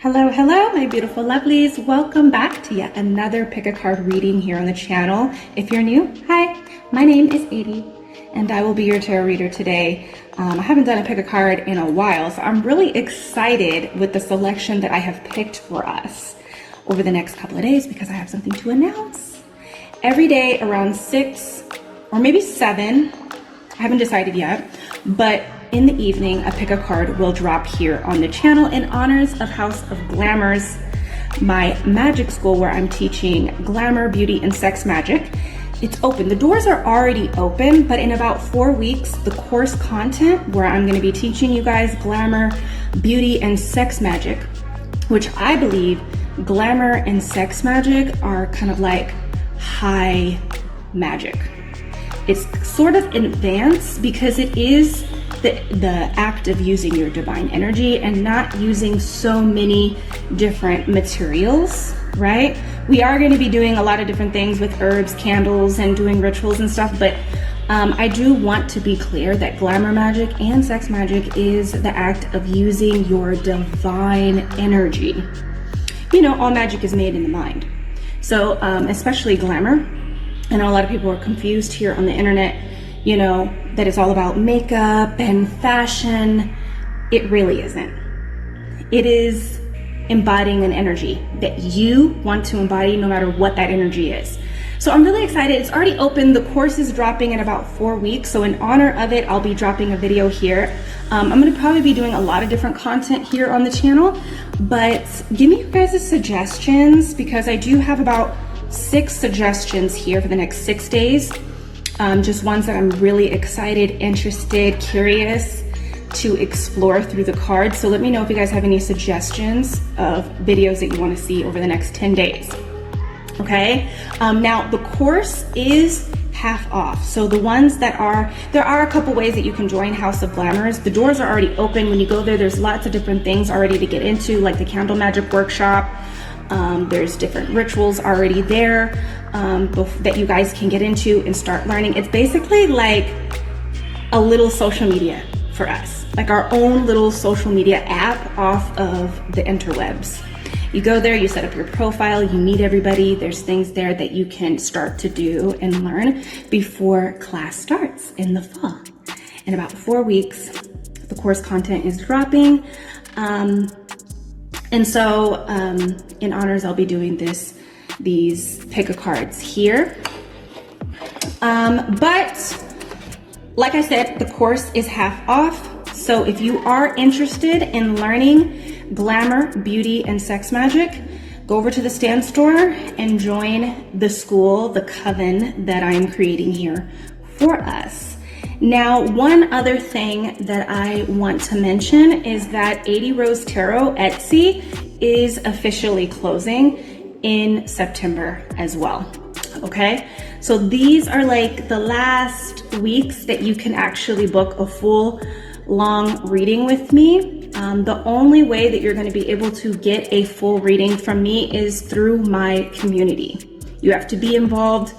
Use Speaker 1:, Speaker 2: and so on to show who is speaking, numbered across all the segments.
Speaker 1: Hello, hello, my beautiful lovelies. Welcome back to yet another pick a card reading here on the channel. If you're new, hi, my name is ADIE and I will be your tarot reader today. I haven't done a pick a card in a while, so I'm really excited with the selection that I have picked for us over the next couple of days because I have something to announce. Every day around 6 or maybe 7, I haven't decided yet, but in the evening, a pick a card will drop here on the channel in honors of House of Glamours, my magic school where I'm teaching glamour, beauty, and sex magic. It's open. The doors are already open, but in about 4 weeks, the course content where I'm going to be teaching you guys glamour, beauty, and sex magic, which I believe glamour and sex magic are kind of like high magic. It's sort of advanced because it is the act of using your divine energy and not using so many different materials, right? We are going to be doing a lot of different things with herbs, candles, and doing rituals and stuff, but I do want to be clear that glamour magic and sex magic is the act of using your divine energy. You know, all magic is made in the mind. So especially glamour. I know a lot of people are confused here on the internet, you know, that it's all about makeup and fashion. It really isn't. It is embodying an energy that you want to embody no matter what that energy is. So I'm really excited. It's already open. The course is dropping in about 4 weeks. So in honor of it, I'll be dropping a video here. I'm going to probably be doing a lot of different content here on the channel, but give me your guys' suggestions because I do have about 6 suggestions here for the next 6 days. Just ones that I'm really excited, interested, curious to explore through the cards. So let me know if you guys have any suggestions of videos that you want to see over the next 10 days. Okay. Now the course is half off. So the ones that there are a couple ways that you can join House of Glamours. The doors are already open. When you go there, there's lots of different things already to get into, like the candle magic workshop. There's different rituals already there that you guys can get into and start learning. It's basically like a little social media for us, like our own little social media app off of the interwebs. You go there, you set up your profile, you meet everybody. There's things there that you can start to do and learn before class starts in the fall. In about 4 weeks, the course content is dropping. And so in honors, I'll be doing these pick a cards here. But like I said, the course is half off. So if you are interested in learning glamour, beauty, and sex magic, go over to the Stand store and join the school, the coven that I'm creating here for us. Now, one other thing that I want to mention is that ADIE Rose Tarot Etsy is officially closing in September as well. Okay, so these are like the last weeks that you can actually book a full long reading with me. The only way that you're going to be able to get a full reading from me is through my community. You have to be involved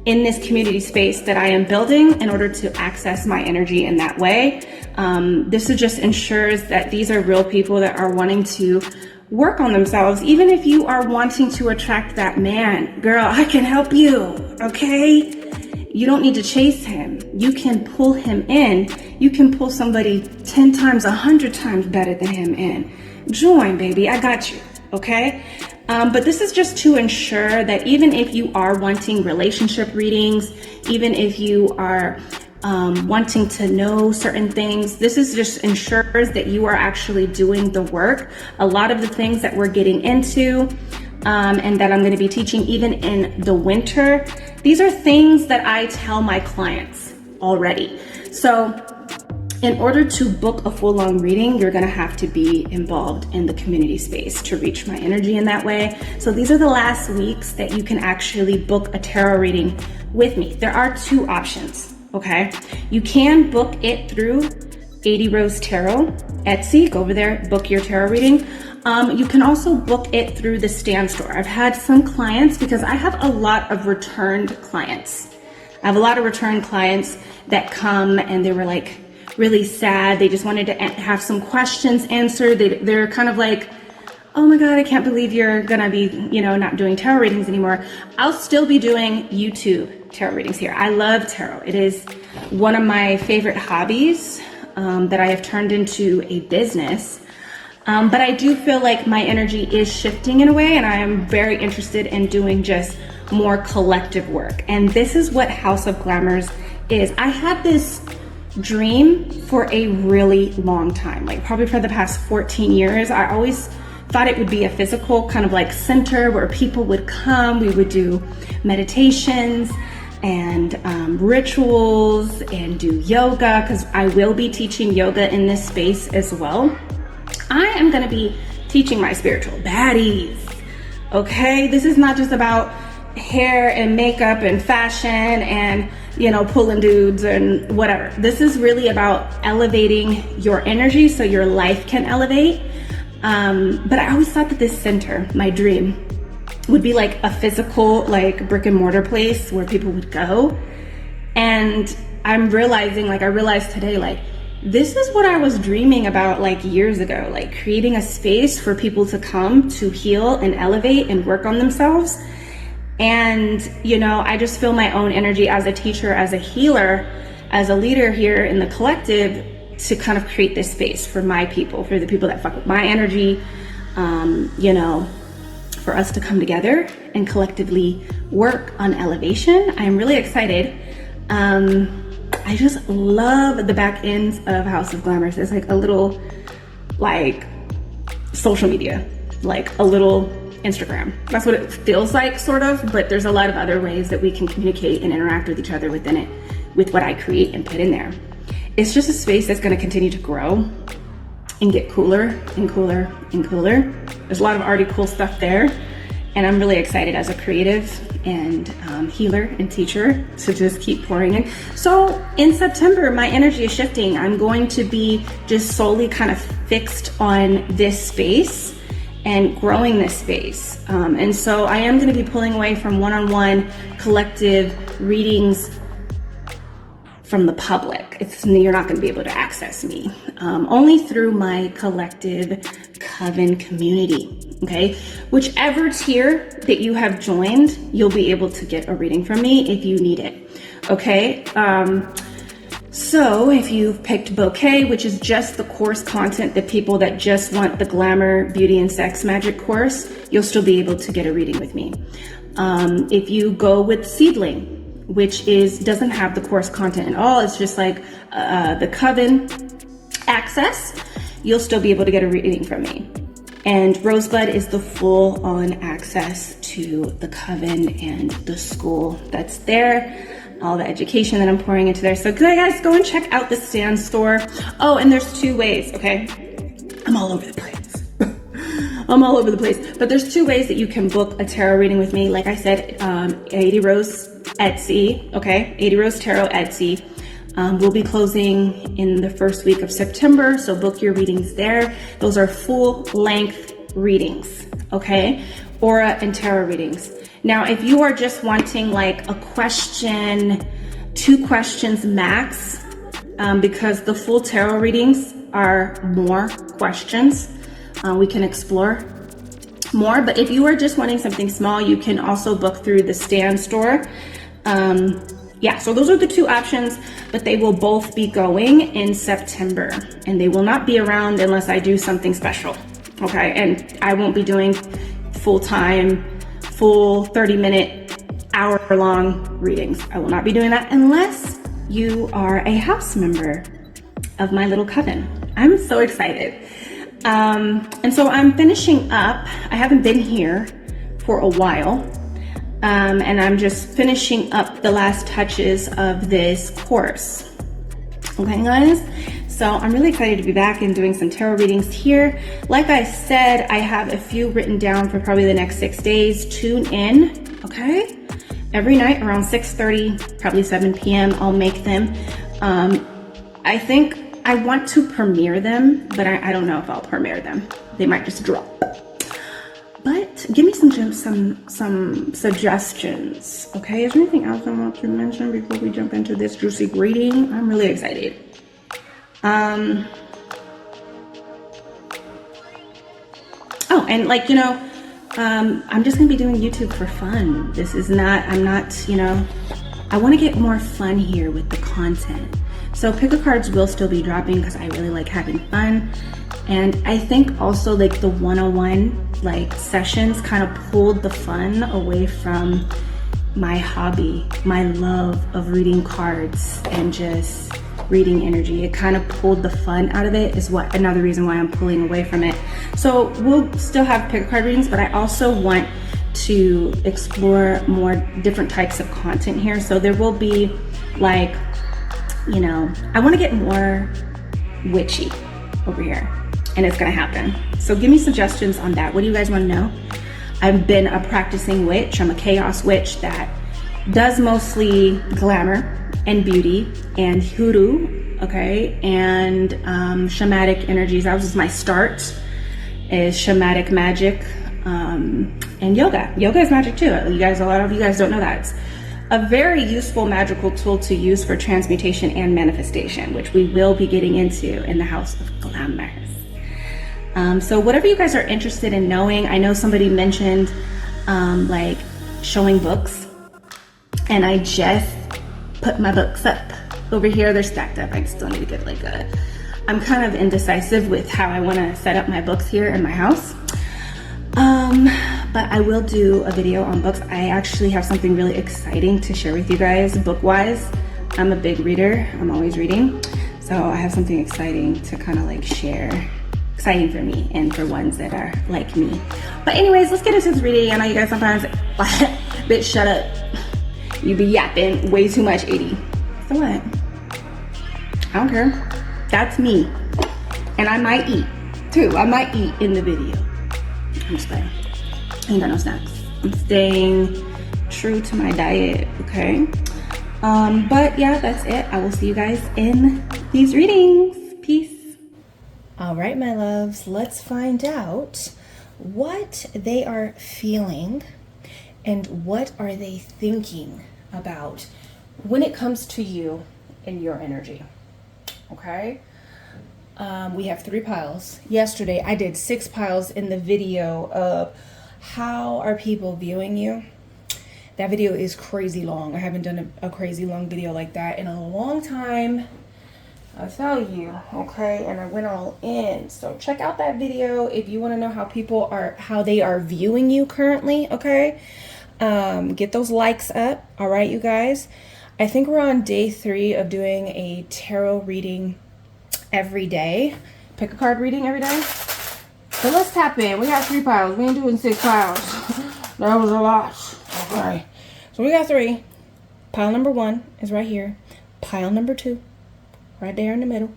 Speaker 1: in this community space that I am building in order to access my energy in that way. This just ensures that these are real people that are wanting to work on themselves. Even if you are wanting to attract that man, girl, I can help you, okay? You don't need to chase him. You can pull him in. You can pull somebody 10 times, 100 times better than him in. Join, baby, I got you, okay? But this is just to ensure that even if you are wanting relationship readings, even if you are wanting to know certain things, this is just ensures that you are actually doing the work. A lot of the things that we're getting into and that I'm going to be teaching even in the winter, these are things that I tell my clients already. So in order to book a full long reading, you're gonna have to be involved in the community space to reach my energy in that way. So these are the last weeks that you can actually book a tarot reading with me. There are 2 options, okay? You can book it through ADIE Rose Tarot Etsy. Go over there, book your tarot reading. You can also book it through the Stand store. I've had some clients, because I have a lot of returned clients. I have a lot of returned clients that come and they were like, really sad. They just wanted to have some questions answered. They're kind of like, oh my God, I can't believe you're gonna be, you know, not doing tarot readings anymore, I'll still be doing YouTube tarot readings here. I love tarot. It is one of my favorite hobbies that I have turned into a business. But I do feel like my energy is shifting in a way, and I am very interested in doing just more collective work. And this is what House of Glamours is. I had this dream for a really long time, like probably for the past 14 years. I always thought it would be a physical kind of like center where people would come. We would do meditations and rituals and do yoga, because I will be teaching yoga in this space as well. I am going to be teaching my spiritual baddies. Okay, this is not just about hair and makeup and fashion and, you know, pulling dudes and whatever. This is really about elevating your energy so your life can elevate. But I always thought that this center, my dream, would be like a physical, like brick and mortar place where people would go. And I'm realizing, like I realized today, like this is what I was dreaming about like years ago, like creating a space for people to come to heal and elevate and work on themselves. And, you know, I just feel my own energy as a teacher, as a healer, as a leader here in the collective to kind of create this space for my people, for the people that fuck with my energy, you know, for us to come together and collectively work on elevation. I'm really excited. I just love the back ends of House of Glamours. It's like a little, like, social media, like a little Instagram. That's what it feels like, sort of, but there's a lot of other ways that we can communicate and interact with each other within it, with what I create and put in there. It's just a space that's going to continue to grow and get cooler and cooler and cooler. There's a lot of already cool stuff there, and I'm really excited as a creative and healer and teacher to just keep pouring in. So in September, my energy is shifting. I'm going to be just solely kind of fixed on this space and growing this space. And so I am going to be pulling away from one-on-one collective readings from the public. You're not going to be able to access me, only through my collective coven community. Okay, whichever tier that you have joined, you'll be able to get a reading from me if you need it. Okay, so if you've picked Bouquet, which is just the course content, the people that just want the glamour, beauty, and sex magic course, you'll still be able to get a reading with me. If you go with Seedling, which doesn't have the course content at all, it's just like the coven access, you'll still be able to get a reading from me. And Rosebud is the full on access to the coven and the school that's there, all the education that I'm pouring into there. So guys, go and check out the Stand store. Oh, and there's 2 ways, okay? I'm all over the place. I'm all over the place. But there's 2 ways that you can book a tarot reading with me. Like I said, ADIE Rose Etsy, okay? ADIE Rose Tarot Etsy. We'll be closing in the first week of September, so book your readings there. Those are full-length readings, okay? Aura and tarot readings. Now, if you are just wanting like a question, 2 questions max, because the full tarot readings are more questions, we can explore more. But if you are just wanting something small, you can also book through the Stand store. Yeah, so those are the 2 options, but they will both be going in September, and they will not be around unless I do something special, okay? And I won't be doing full-time, full 30-minute, hour-long readings. I will not be doing that unless you are a house member of my little coven. I'm so excited. And so I'm finishing up. I haven't been here for a while. And I'm just finishing up the last touches of this course. Okay, guys? So I'm really excited to be back and doing some tarot readings here. Like I said, I have a few written down for probably the next 6 days. Tune in, okay? Every night around 6:30, probably 7 p.m., I'll make them. I think I want to premiere them, but I don't know if I'll premiere them. They might just drop. But give me some suggestions, okay? Is there anything else I want to mention before we jump into this juicy reading? I'm really excited. Oh, and like, you know, I'm just gonna be doing YouTube for fun. This is not, I'm not, you know, I wanna get more fun here with the content. So pick a cards will still be dropping because I really like having fun. And I think also like the one-on-one like sessions kind of pulled the fun away from my hobby, my love of reading cards and just reading energy. It kind of pulled the fun out of it, is what another reason why I'm pulling away from it. So we'll still have pick a card readings, but I also want to explore more different types of content here. So there will be like, you know, I want to get more witchy over here, and it's gonna happen. So give me suggestions on that. What do you guys want to know? I've been a practicing witch. I'm a chaos witch that does mostly glamour and beauty and hoodoo, okay, and shamanic energies. That was my start, is shamanic magic, and yoga. Yoga is magic too. You guys, a lot of you guys don't know that. It's a very useful magical tool to use for transmutation and manifestation, which we will be getting into in the House of Glamour. So whatever you guys are interested in knowing, I know somebody mentioned like showing books, and I just put my books up over here. They're stacked up. I still need to get like a, I'm kind of indecisive with how I want to set up my books here in my house. But I will do a video on books. I actually have something really exciting to share with you guys book-wise. I'm a big reader. I'm always reading. So I have something exciting to kind of like share. Exciting for me and for ones that are like me. But anyways, let's get into this reading. I know you guys sometimes, bitch, shut up. You be yapping way too much, ADIE. So what? I don't care. That's me. And I might eat too. I might eat in the video. I'm just playing. I ain't got no snacks. I'm staying true to my diet, okay? But yeah, that's it. I will see you guys in these readings. Peace. All right, my loves, let's find out what they are feeling and what are they thinking about when it comes to you and your energy, okay? We have 3 piles. Yesterday, I did 6 piles in the video of how are people viewing you. That video is crazy long. I haven't done a crazy long video like that in a long time. I'll tell you, okay? And I went all in. So check out that video if you want to know how people are, how they are viewing you currently, okay? Get those likes up, all right, you guys? I think we're on day 3 of doing a tarot reading every day. Pick a card reading every day. So let's tap in. We got 3 piles. We ain't doing 6 piles. That was a lot. Okay. So we got 3. Pile number 1 is right here. Pile number 2, right there in the middle.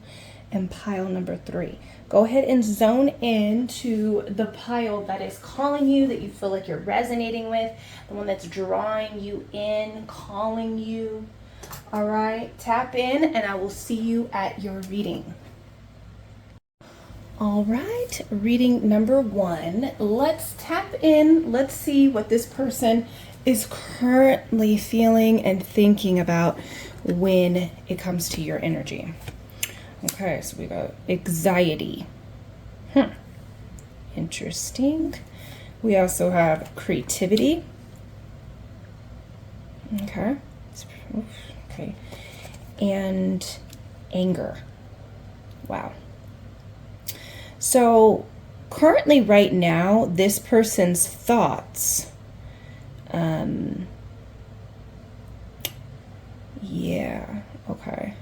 Speaker 1: And pile number 3. Go ahead and zone in to the pile that is calling you, that you feel like you're resonating with, the one that's drawing you in, calling you. All right, tap in and I will see you at your reading. All right, reading number 1. Let's tap in. Let's see what this person is currently feeling and thinking about when it comes to your energy. Okay, so we got anxiety. Interesting. We also have creativity. Okay. Okay. And anger. Wow. So currently right now, this person's thoughts, yeah, okay.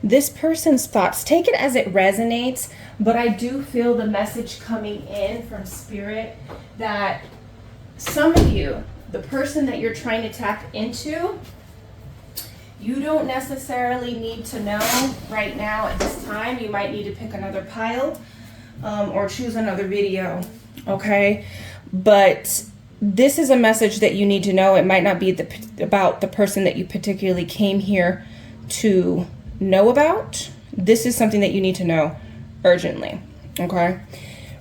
Speaker 1: This person's thoughts, take it as it resonates, but I do feel the message coming in from Spirit that some of you, the person that you're trying to tap into, you don't necessarily need to know right now at this time. You might need to pick another pile or choose another video, okay? But this is a message that you need to know. It might not be about the person that you particularly came here to know about. This is something that you need to know urgently, okay?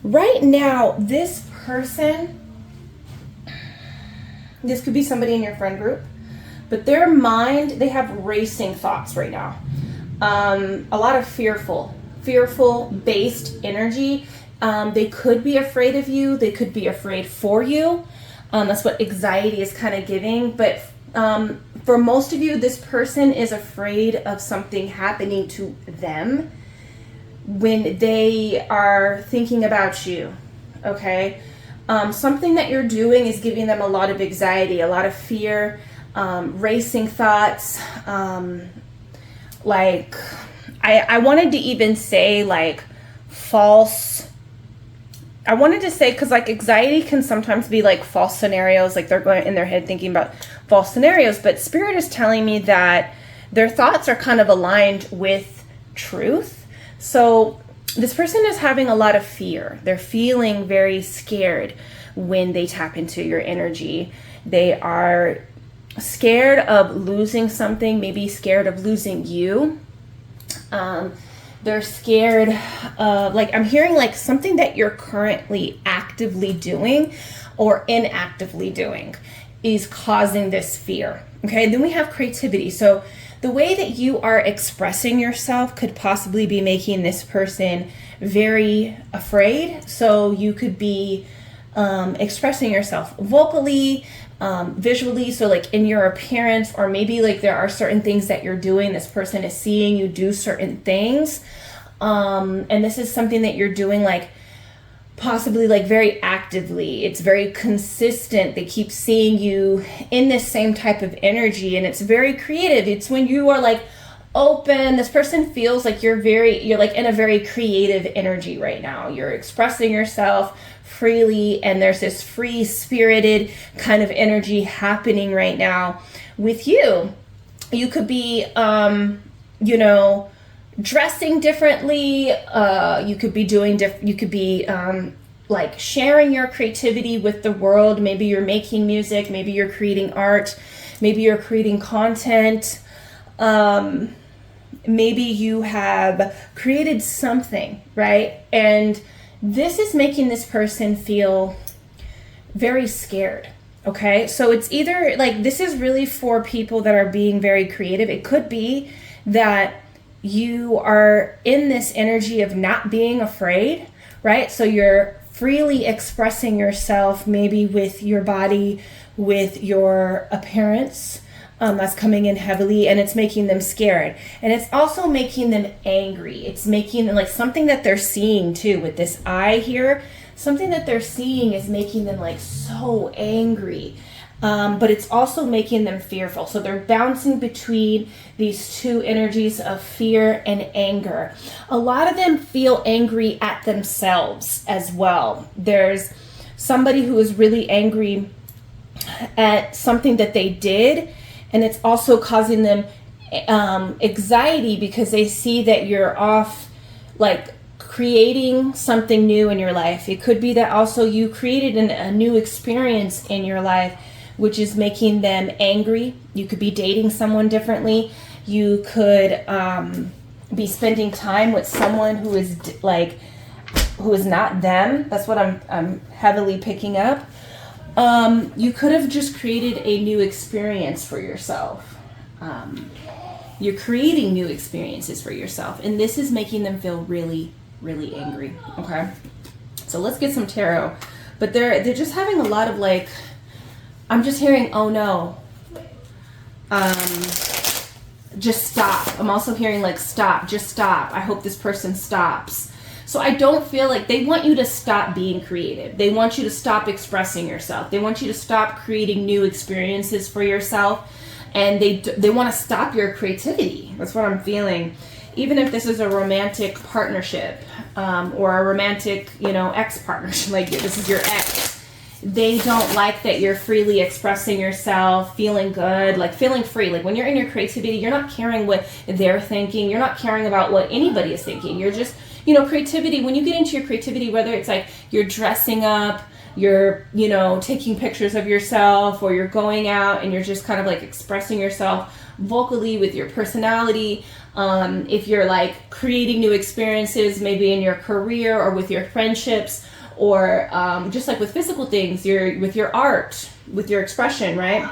Speaker 1: Right now, this person, this could be somebody in your friend group, but their mind, they have racing thoughts right now. A lot of fearful based energy, They could be afraid of you. They could be afraid for you. That's what anxiety is kind of giving. But for most of you, this person is afraid of something happening to them when they are thinking about you, okay? Something that you're doing is giving them a lot of anxiety, a lot of fear, racing thoughts. Like, I wanted to even say like false, I wanted to say, because like anxiety can sometimes be like false scenarios, like they're going in their head thinking about false scenarios, but Spirit is telling me that their thoughts are kind of aligned with truth. So this person is having a lot of fear. They're feeling very scared when they tap into your energy. They are scared of losing something, maybe scared of losing you. They're scared of, like, I'm hearing like something that you're currently actively doing or inactively doing is causing this fear. Okay, then we have creativity. So the way that you are expressing yourself could possibly be making this person very afraid. So you could be expressing yourself vocally, visually, so like in your appearance, or maybe like there are certain things that you're doing, this person is seeing you do certain things, and this is something that you're doing like possibly like very actively. It's very consistent. They keep seeing you in this same type of energy, and it's very creative. It's when you are like open, this person feels like you're like in a very creative energy right now. You're expressing yourself freely, and there's this free spirited kind of energy happening right now with you. You could be dressing differently, you could be doing you could be like sharing your creativity with the world. Maybe you're making music, maybe you're creating art, maybe you're creating content, maybe you have created something, right? And this is making this person feel very scared, okay? So it's either like, this is really for people that are being very creative. It could be that you are in this energy of not being afraid, right? So you're freely expressing yourself, maybe with your body, with your appearance. That's coming in heavily, and it's making them scared. And it's also making them angry. It's making them like something that they're seeing too with this eye here. Something that they're seeing is making them like so angry. But it's also making them fearful. So they're bouncing between these two energies of fear and anger. A lot of them feel angry at themselves as well. There's somebody who is really angry at something that they did, and it's also causing them anxiety because they see that you're off like creating something new in your life. It could be that also you created a new experience in your life, which is making them angry. You could be dating someone differently. You could be spending time with someone who is not them. That's what I'm heavily picking up. You could have just created a new experience for yourself. You're creating new experiences for yourself, and this is making them feel really, really angry. Okay, so let's get some tarot. But they're just having a lot of like, I'm just hearing, oh no, just stop. I'm also hearing like, stop, just stop. I hope this person stops. So I don't feel like they want you to stop being creative. They want you to stop expressing yourself. They want you to stop creating new experiences for yourself. And they want to stop your creativity. That's what I'm feeling. Even if this is a romantic partnership or a romantic, ex-partnership, like this is your ex. They don't like that you're freely expressing yourself, feeling good, like feeling free. Like when you're in your creativity, you're not caring what they're thinking. You're not caring about what anybody is thinking. You're just, creativity, when you get into your creativity, whether it's like you're dressing up, you're, taking pictures of yourself, or you're going out and you're just kind of like expressing yourself vocally with your personality. If you're like creating new experiences, maybe in your career or with your friendships, or just like with physical things, with your art, with your expression, right?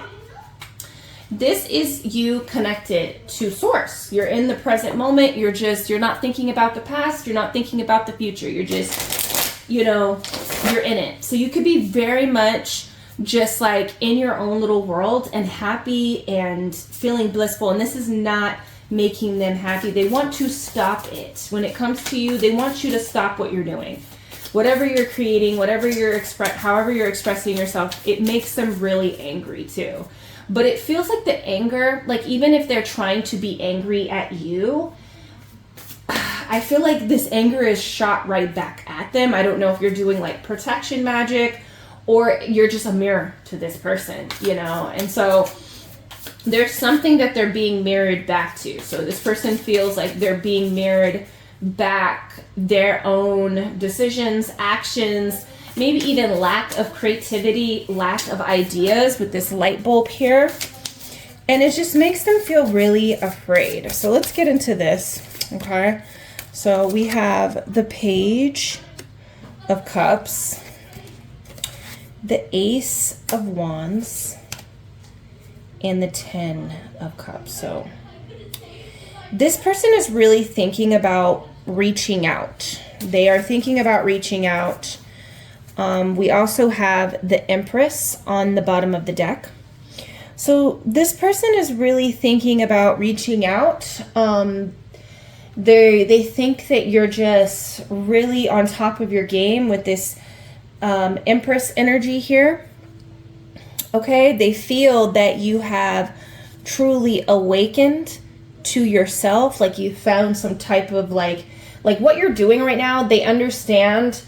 Speaker 1: This is you connected to source. You're in the present moment. You're not thinking about the past. You're not thinking about the future. You're just
Speaker 2: you know, you're in it. So you could be very much just like in your own little world and happy and feeling blissful. And this is not making them happy. They want to stop it. When it comes to you, they want you to stop what you're doing. Whatever you're creating, whatever you're however you're expressing yourself, it makes them really angry too. But it feels like the anger, like even if they're trying to be angry at you, I feel like this anger is shot right back at them. I don't know if you're doing like protection magic or you're just a mirror to this person, you know? And so there's something that they're being mirrored back to. So this person feels like they're being mirrored back their own decisions, actions, maybe even lack of creativity, lack of ideas with this light bulb here. And it just makes them feel really afraid. So let's get into this, okay? So we have the Page of Cups, the Ace of Wands, and the 10 of Cups. So this person is really thinking about reaching out. They are thinking about reaching out. We also have the Empress on the bottom of the deck. So this person is really thinking about reaching out. They think that you're just really on top of your game with this Empress energy here. Okay, they feel that you have truly awakened to yourself, like you found some type of like what you're doing right now. They understand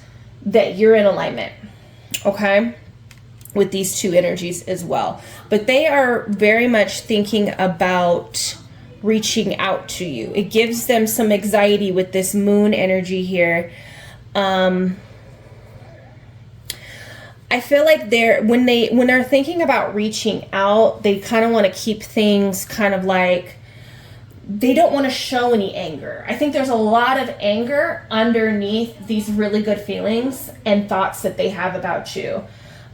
Speaker 2: that you're in alignment, okay, with these two energies as well. But they are very much thinking about reaching out to you. It gives them some anxiety with this Moon energy here. I feel like when they're thinking about reaching out, they kind of want to keep things kind of like, they don't want to show any anger. I think there's a lot of anger underneath these really good feelings and thoughts that they have about you.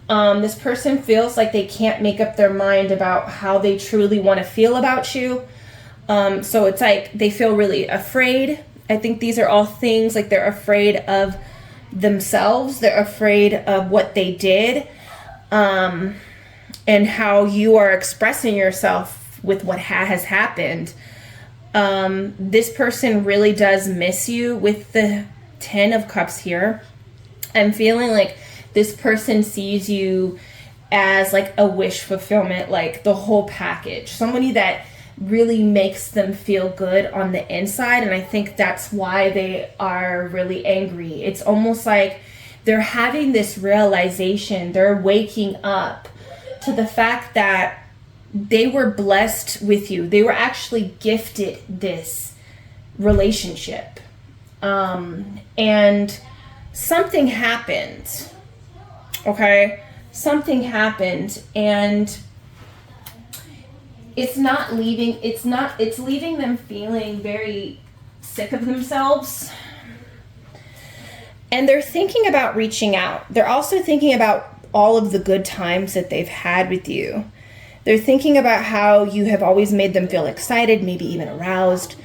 Speaker 2: This person feels like they can't make up their mind about how they truly want to feel about you. So it's like they feel really afraid. I think these are all things like they're afraid of themselves. They're afraid of what they did, and how you are expressing yourself with what has happened. This person really does miss you with the 10 of Cups here. I'm feeling like this person sees you as like a wish fulfillment, like the whole package. Somebody that really makes them feel good on the inside. And I think that's why they are really angry. It's almost like they're having this realization. They're waking up to the fact that they were blessed with you. They were actually gifted this relationship. And something happened. Okay? Something happened, and it's leaving them feeling very sick of themselves. And they're thinking about reaching out. They're also thinking about all of the good times that they've had with you. They're thinking about how you have always made them feel excited, maybe even aroused,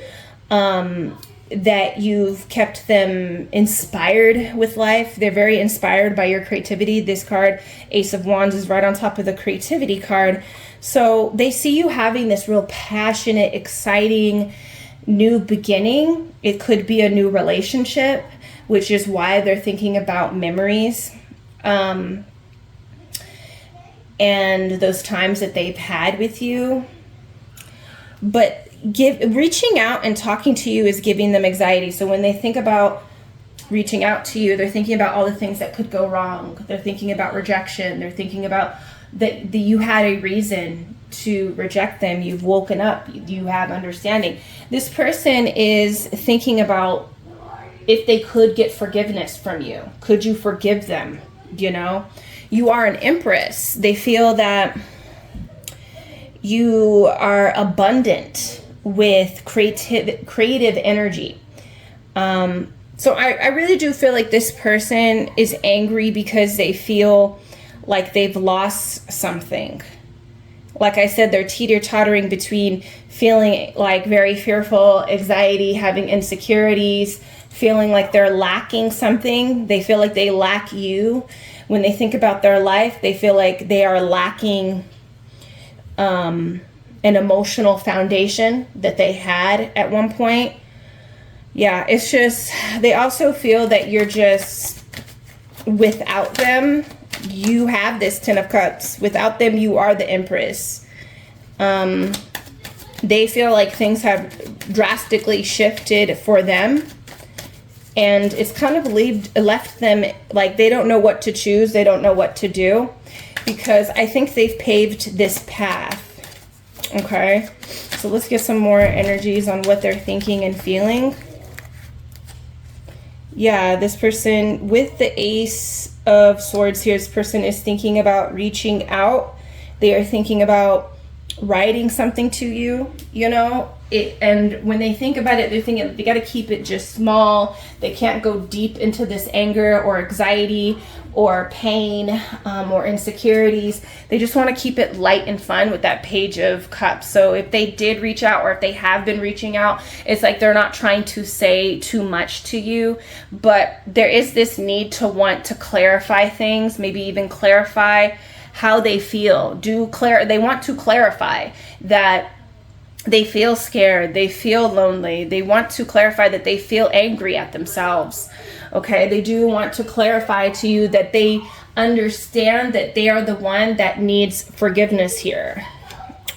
Speaker 2: that you've kept them inspired with life. They're very inspired by your creativity. This card, Ace of Wands, is right on top of the creativity card. So they see you having this real passionate, exciting new beginning. It could be a new relationship, which is why they're thinking about memories. And those times that they've had with you. But reaching out and talking to you is giving them anxiety. So when they think about reaching out to you, they're thinking about all the things that could go wrong. They're thinking about rejection. They're thinking about that you had a reason to reject them. You've woken up. You have understanding. This person is thinking about if they could get forgiveness from you. Could you forgive them? You know, you are an Empress. They feel that you are abundant with creative energy. So I really do feel like this person is angry because they feel like they've lost something. Like I said, they're teeter-tottering between feeling like very fearful, anxiety, having insecurities, feeling like they're lacking something. They feel like they lack you. When they think about their life, they feel like they are lacking an emotional foundation that they had at one point. Yeah, it's just, they also feel that you're just, without them, you have this Ten of Cups. Without them, you are the Empress. They feel like things have drastically shifted for them. And it's kind of left them like they don't know what to choose. They don't know what to do. Because I think they've paved this path. Okay? So let's get some more energies on what they're thinking and feeling. Yeah, this person with the Ace of Swords here, this person is thinking about reaching out. They are thinking about writing something to you, you know. And when they think about it, they're thinking they got to keep it just small. They can't go deep into this anger or anxiety or pain or insecurities. They just want to keep it light and fun with that Page of Cups. So if they did reach out, or if they have been reaching out, it's like they're not trying to say too much to you, but there is this need to want to clarify things, maybe even clarify how they feel. They want to clarify that they feel scared, they feel lonely. They want to clarify that they feel angry at themselves. Okay, they do want to clarify to you that they understand that they are the one that needs forgiveness here.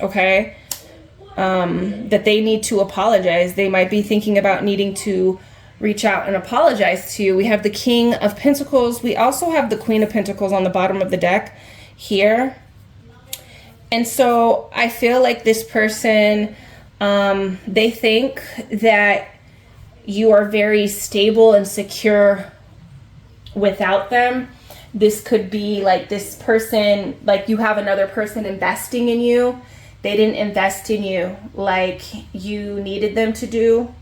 Speaker 2: Okay, that they need to apologize. They might be thinking about needing to reach out and apologize to you. We have the King of Pentacles. We also have the Queen of Pentacles on the bottom of the deck here. And so I feel like this person, they think that you are very stable and secure without them. This could be like this person, like you have another person investing in you. They didn't invest in you like you needed them to do.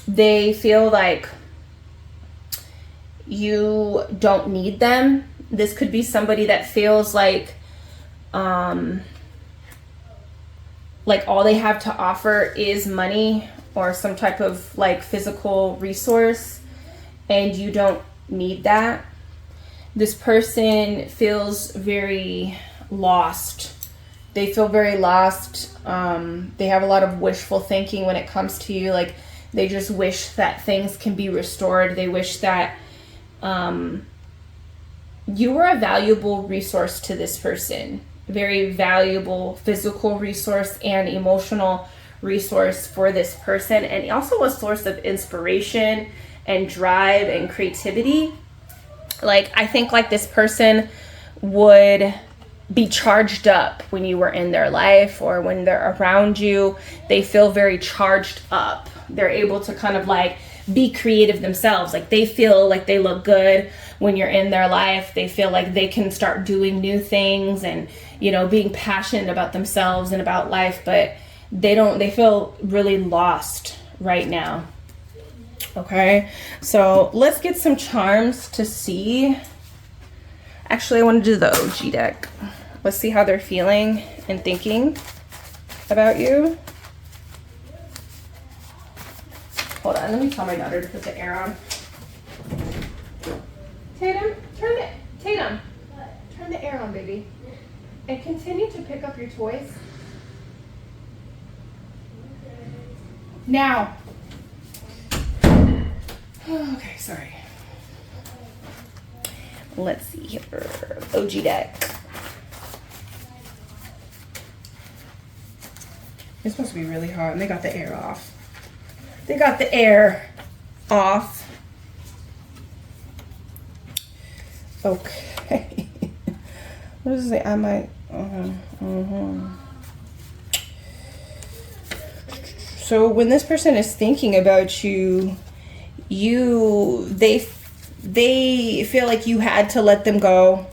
Speaker 2: They feel like you don't need them. This could be somebody that feels like all they have to offer is money or some type of like physical resource, and you don't need that. This person feels very lost. They feel very lost. They have a lot of wishful thinking when it comes to you. Like they just wish that things can be restored. They wish that you were a valuable resource to this person. Very valuable physical resource and emotional resource for this person, and also a source of inspiration and drive and creativity. Like I think like this person would be charged up when you were in their life or when they're around you. They feel very charged up. They're able to kind of like be creative themselves. Like they feel like they look good when you're in their life. They feel like they can start doing new things and, you know, being passionate about themselves and about life, but they feel really lost right now. Okay, so let's get some charms to see. Actually, I want to do the OG deck. Let's see how they're feeling and thinking about you. Hold on, let me tell my daughter to put the air on. Tatum, turn the air on, baby. And continue to pick up your toys. Now. Okay, sorry. Let's see here. OG deck. It's supposed to be really hot, and they got the air off. They got the air off. Okay. What does it say? I might. So when this person is thinking about you, they feel like you had to let them go.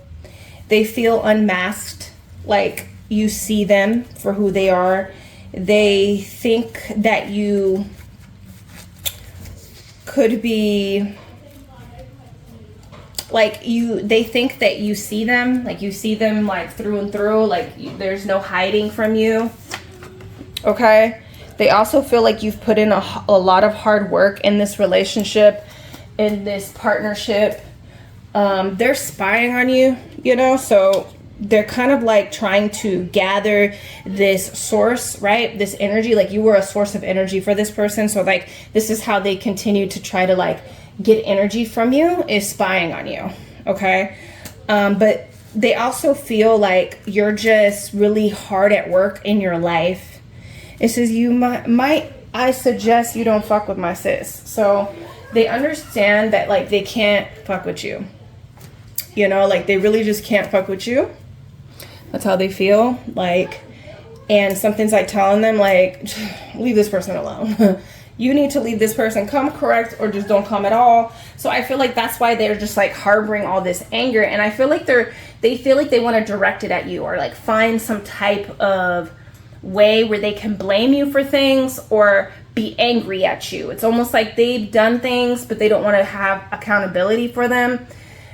Speaker 2: They feel unmasked, like you see them for who they are. They think that you could be like they think that you see them like through and through, like there's no hiding from you. Okay, They also feel like you've put in a lot of hard work in this relationship, in this partnership. They're spying on you, you know, so they're kind of like trying to gather this source, right? This energy, like you were a source of energy for this person. So like, this is how they continue to try to like get energy from you, is spying on you. Okay. But they also feel like you're just really hard at work in your life. It says I suggest you don't fuck with my sis. So they understand that like they can't fuck with you. You know, like they really just can't fuck with you. That's how they feel. Like, and something's like telling them like, leave this person alone. You need to leave this person. Come correct or just don't come at all. So I feel like that's why they're just like harboring all this anger. And I feel like they feel like they want to direct it at you, or like find some type of way where they can blame you for things or be angry at you. It's almost like they've done things, but they don't want to have accountability for them.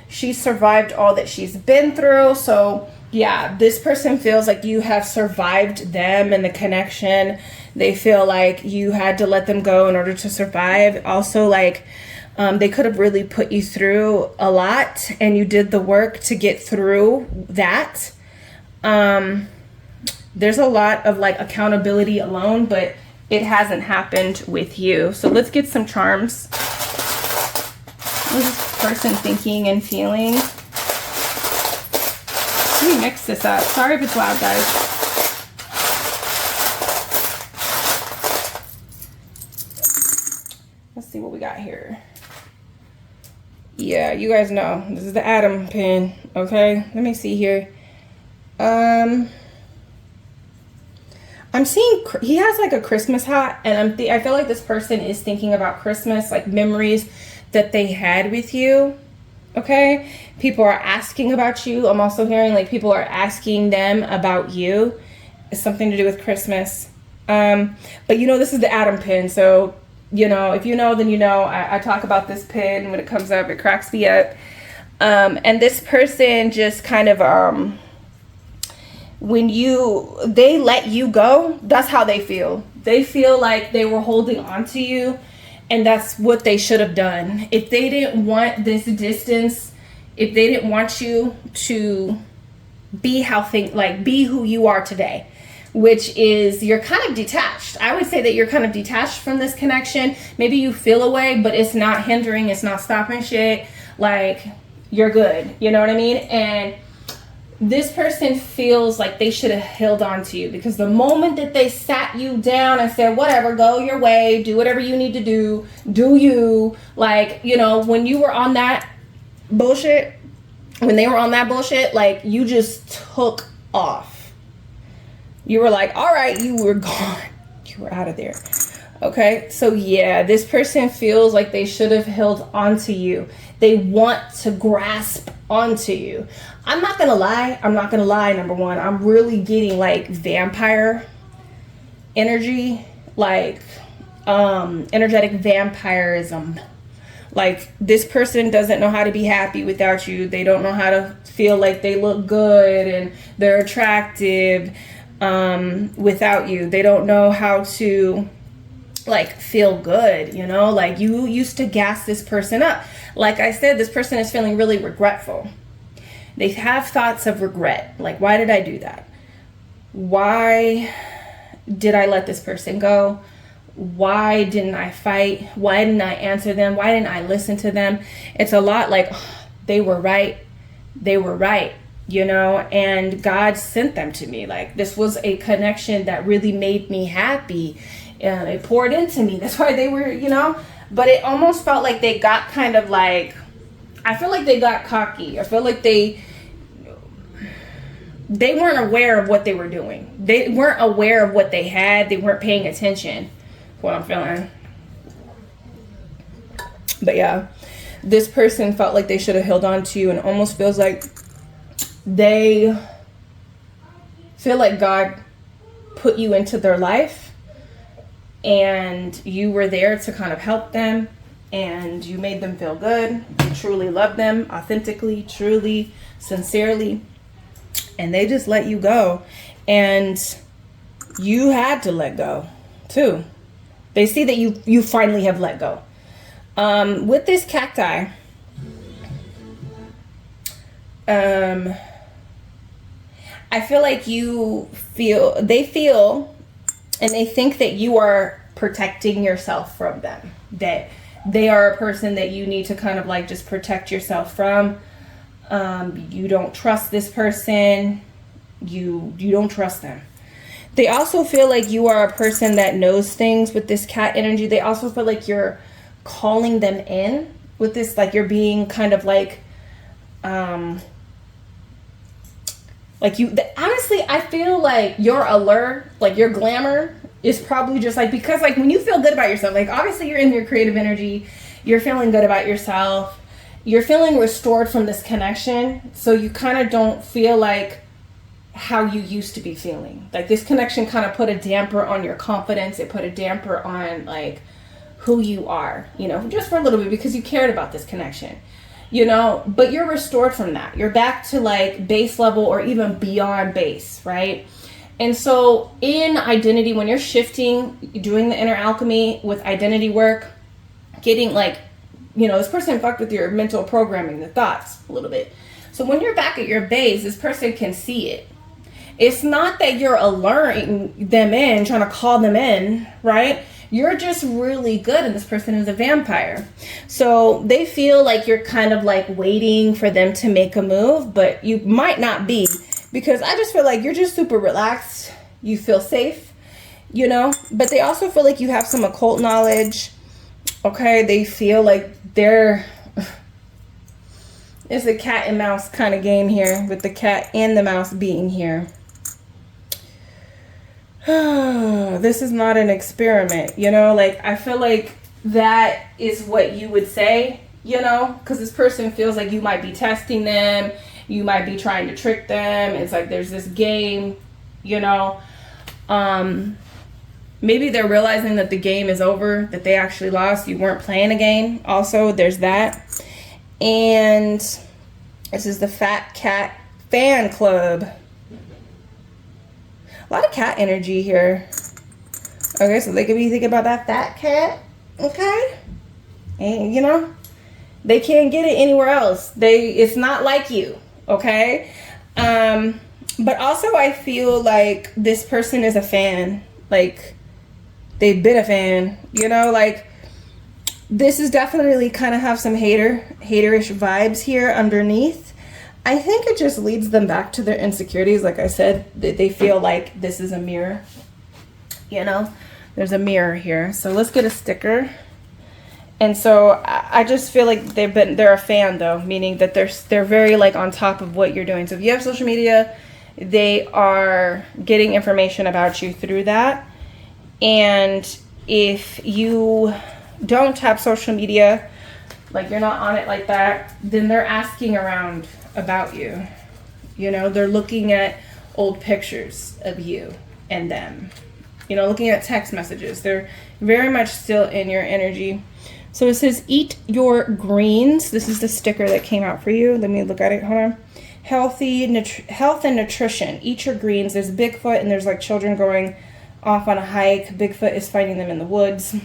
Speaker 2: She survived all that she's been through. So yeah, this person feels like you have survived them and the connection. They feel like you had to let them go in order to survive. Also, like they could have really put you through a lot, and you did the work to get through that. There's a lot of like accountability alone, but it hasn't happened with you. So let's get some charms. What is this person thinking and feeling? Let me mix this up. Sorry if it's loud, guys. Let's see what we got here. Yeah, you guys know this is the Adam pin. Okay, let me see here. I'm seeing he has like a Christmas hat, and I feel like this person is thinking about Christmas, like memories that they had with you. Okay, people are asking about you. I'm also hearing like people are asking them about you. It's something to do with Christmas. But you know, this is the Adam pin, so you know, if you know, then you know. I talk about this pin when it comes up. It cracks me up. And this person just kind of when they let you go, that's how they feel. They feel like they were holding on to you, and that's what they should have done. If they didn't want this distance, if they didn't want you to be be who you are today, which is you're kind of detached. I would say that you're kind of detached from this connection. Maybe you feel away, but it's not hindering, it's not stopping shit. Like, you're good. You know what I mean? And this person feels like they should have held on to you, because the moment that they sat you down and said, whatever, go your way, do whatever you need to do you, like, you know, when you were on that bullshit, when they were on that bullshit, like, you just took off. You were like, all right, you were gone. You were out of there. Okay, so yeah, this person feels like they should have held on to you. They want to grasp onto you. I'm not gonna lie, number one, I'm really getting like vampire energy, like energetic vampirism. Like, this person doesn't know how to be happy without you. They don't know how to feel like they look good and they're attractive without you. They don't know how to like feel good, you know, like you used to gas this person up. Like I said, this person is feeling really regretful. They have thoughts of regret. Like, why did I do that? Why did I let this person go? Why didn't I fight? Why didn't I answer them? Why didn't I listen to them? It's a lot like, they were right. They were right, you know, and God sent them to me. Like, this was a connection that really made me happy. And it poured into me. That's why they were, you know, but it almost felt like they got kind of like, I feel like they got cocky. I feel like they weren't aware of what they were doing. They weren't aware of what they had. They weren't paying attention. What I'm feeling. But yeah, this person felt like they should have held on to you, and almost feels like they feel like God put you into their life and you were there to kind of help them, and you made them feel good. You truly loved them authentically, truly, sincerely, and they just let you go, and you had to let go. too. They see that you finally have let go. With this cacti, I feel like they feel and they think that you are protecting yourself from them, that they are a person that you need to kind of like just protect yourself from. You don't trust this person. You don't trust them. They also feel like you are a person that knows things with this cat energy. They also feel like you're calling them in with this, like you're being kind of like honestly, I feel like your allure, like your glamour is probably just like, because like when you feel good about yourself, like obviously you're in your creative energy, you're feeling good about yourself, you're feeling restored from this connection. So you kind of don't feel like how you used to be feeling. Like this connection kind of put a damper on your confidence. It put a damper on like who you are, you know, just for a little bit because you cared about this connection, you know, but you're restored from that. You're back to like base level or even beyond base, right? And so in identity, when you're shifting, doing the inner alchemy with identity work, getting like, you know, this person fucked with your mental programming, the thoughts a little bit. So when you're back at your base, this person can see it. It's not that you're alluring them in, trying to call them in, right? You're just really good, and this person is a vampire. So they feel like you're kind of like waiting for them to make a move, but you might not be, because I just feel like you're just super relaxed. You feel safe, you know, but they also feel like you have some occult knowledge. Okay, they feel like it's a cat and mouse kind of game here, with the cat and the mouse being here. This is not an experiment, you know, like I feel like that is what you would say, you know, because this person feels like you might be testing them, you might be trying to trick them. It's like there's this game, you know. Maybe they're realizing that the game is over, that they actually lost. You weren't playing a game. Also, there's that. And this is the Fat Cat Fan Club. A lot of cat energy here. Okay, so they could be thinking about that fat cat. Okay. And, you know, they can't get it anywhere else. It's not like you. Okay. But also I feel like this person is a fan. Like, they've been a fan, you know, like this is definitely kind of have some haterish vibes here underneath. I think it just leads them back to their insecurities. Like I said, they feel like this is a mirror, you know, there's a mirror here. So let's get a sticker. And so I just feel like they're a fan though, meaning that they're very like on top of what you're doing. So if you have social media, they are getting information about you through that. And if you don't have social media, like you're not on it like that, then they're asking around about you. You know, they're looking at old pictures of you and them, you know, looking at text messages. They're very much still in your energy. So it says, eat your greens. This is the sticker that came out for you. Let me look at it. Hold on. Health and nutrition. Eat your greens. There's Bigfoot and there's like children going off on a hike. Bigfoot is fighting them in the woods.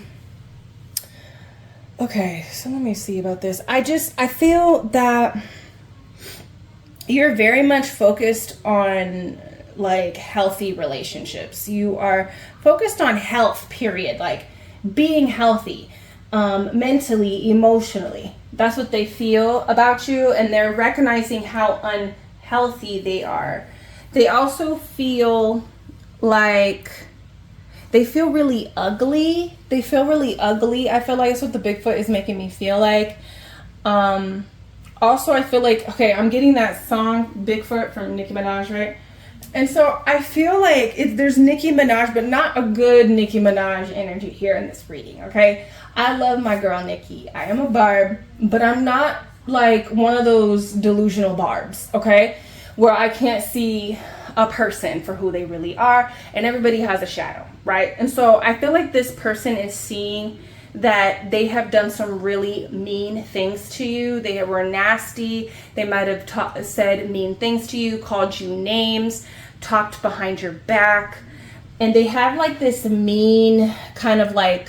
Speaker 2: Okay, so let me see about this. I feel that you're very much focused on like healthy relationships. You are focused on health, period. Like being healthy, mentally, emotionally. That's what they feel about you, and they're recognizing how unhealthy they are. They also feel like they feel really ugly. I feel like that's what the Bigfoot is making me feel like. Also, I feel like, okay, I'm getting that song Bigfoot from Nicki Minaj, right? And so I feel like there's Nicki Minaj, but not a good Nicki Minaj energy here in this reading, okay? I love my girl Nicki. I am a barb, but I'm not like one of those delusional barbs, okay? Where I can't see a person for who they really are, and everybody has a shadow, right? And so I feel like this person is seeing that they have done some really mean things to you. They were nasty. They might have said mean things to you, called you names, talked behind your back. and they have like this mean kind of like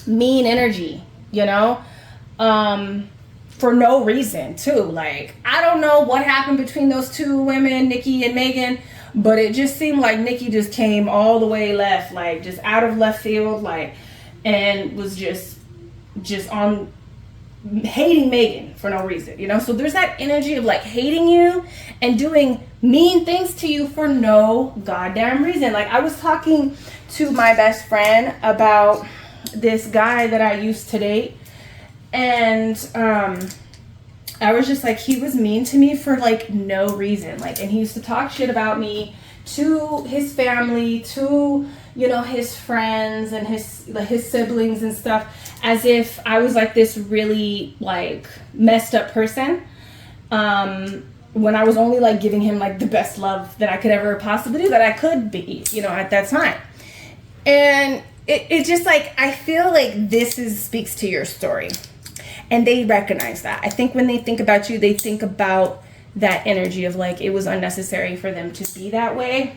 Speaker 2: mean energy, you know, for no reason too. Like, I don't know what happened between those two women, Nikki and Megan, but it just seemed like Nikki just came all the way left, like just out of left field, like, and was just on hating Megan for no reason, you know. So there's that energy of like hating you and doing mean things to you for no goddamn reason. Like, I was talking to my best friend about this guy that I used to date, and I was just like, he was mean to me for like no reason. Like, and he used to talk shit about me to his family, to, you know, his friends and his siblings and stuff, as if I was like this really like messed up person, when I was only like giving him like the best love that I could ever possibly do, that I could be, you know, at that time. And it just like, I feel like this speaks to your story, and they recognize that. I think when they think about you, they think about that energy of like, it was unnecessary for them to be that way.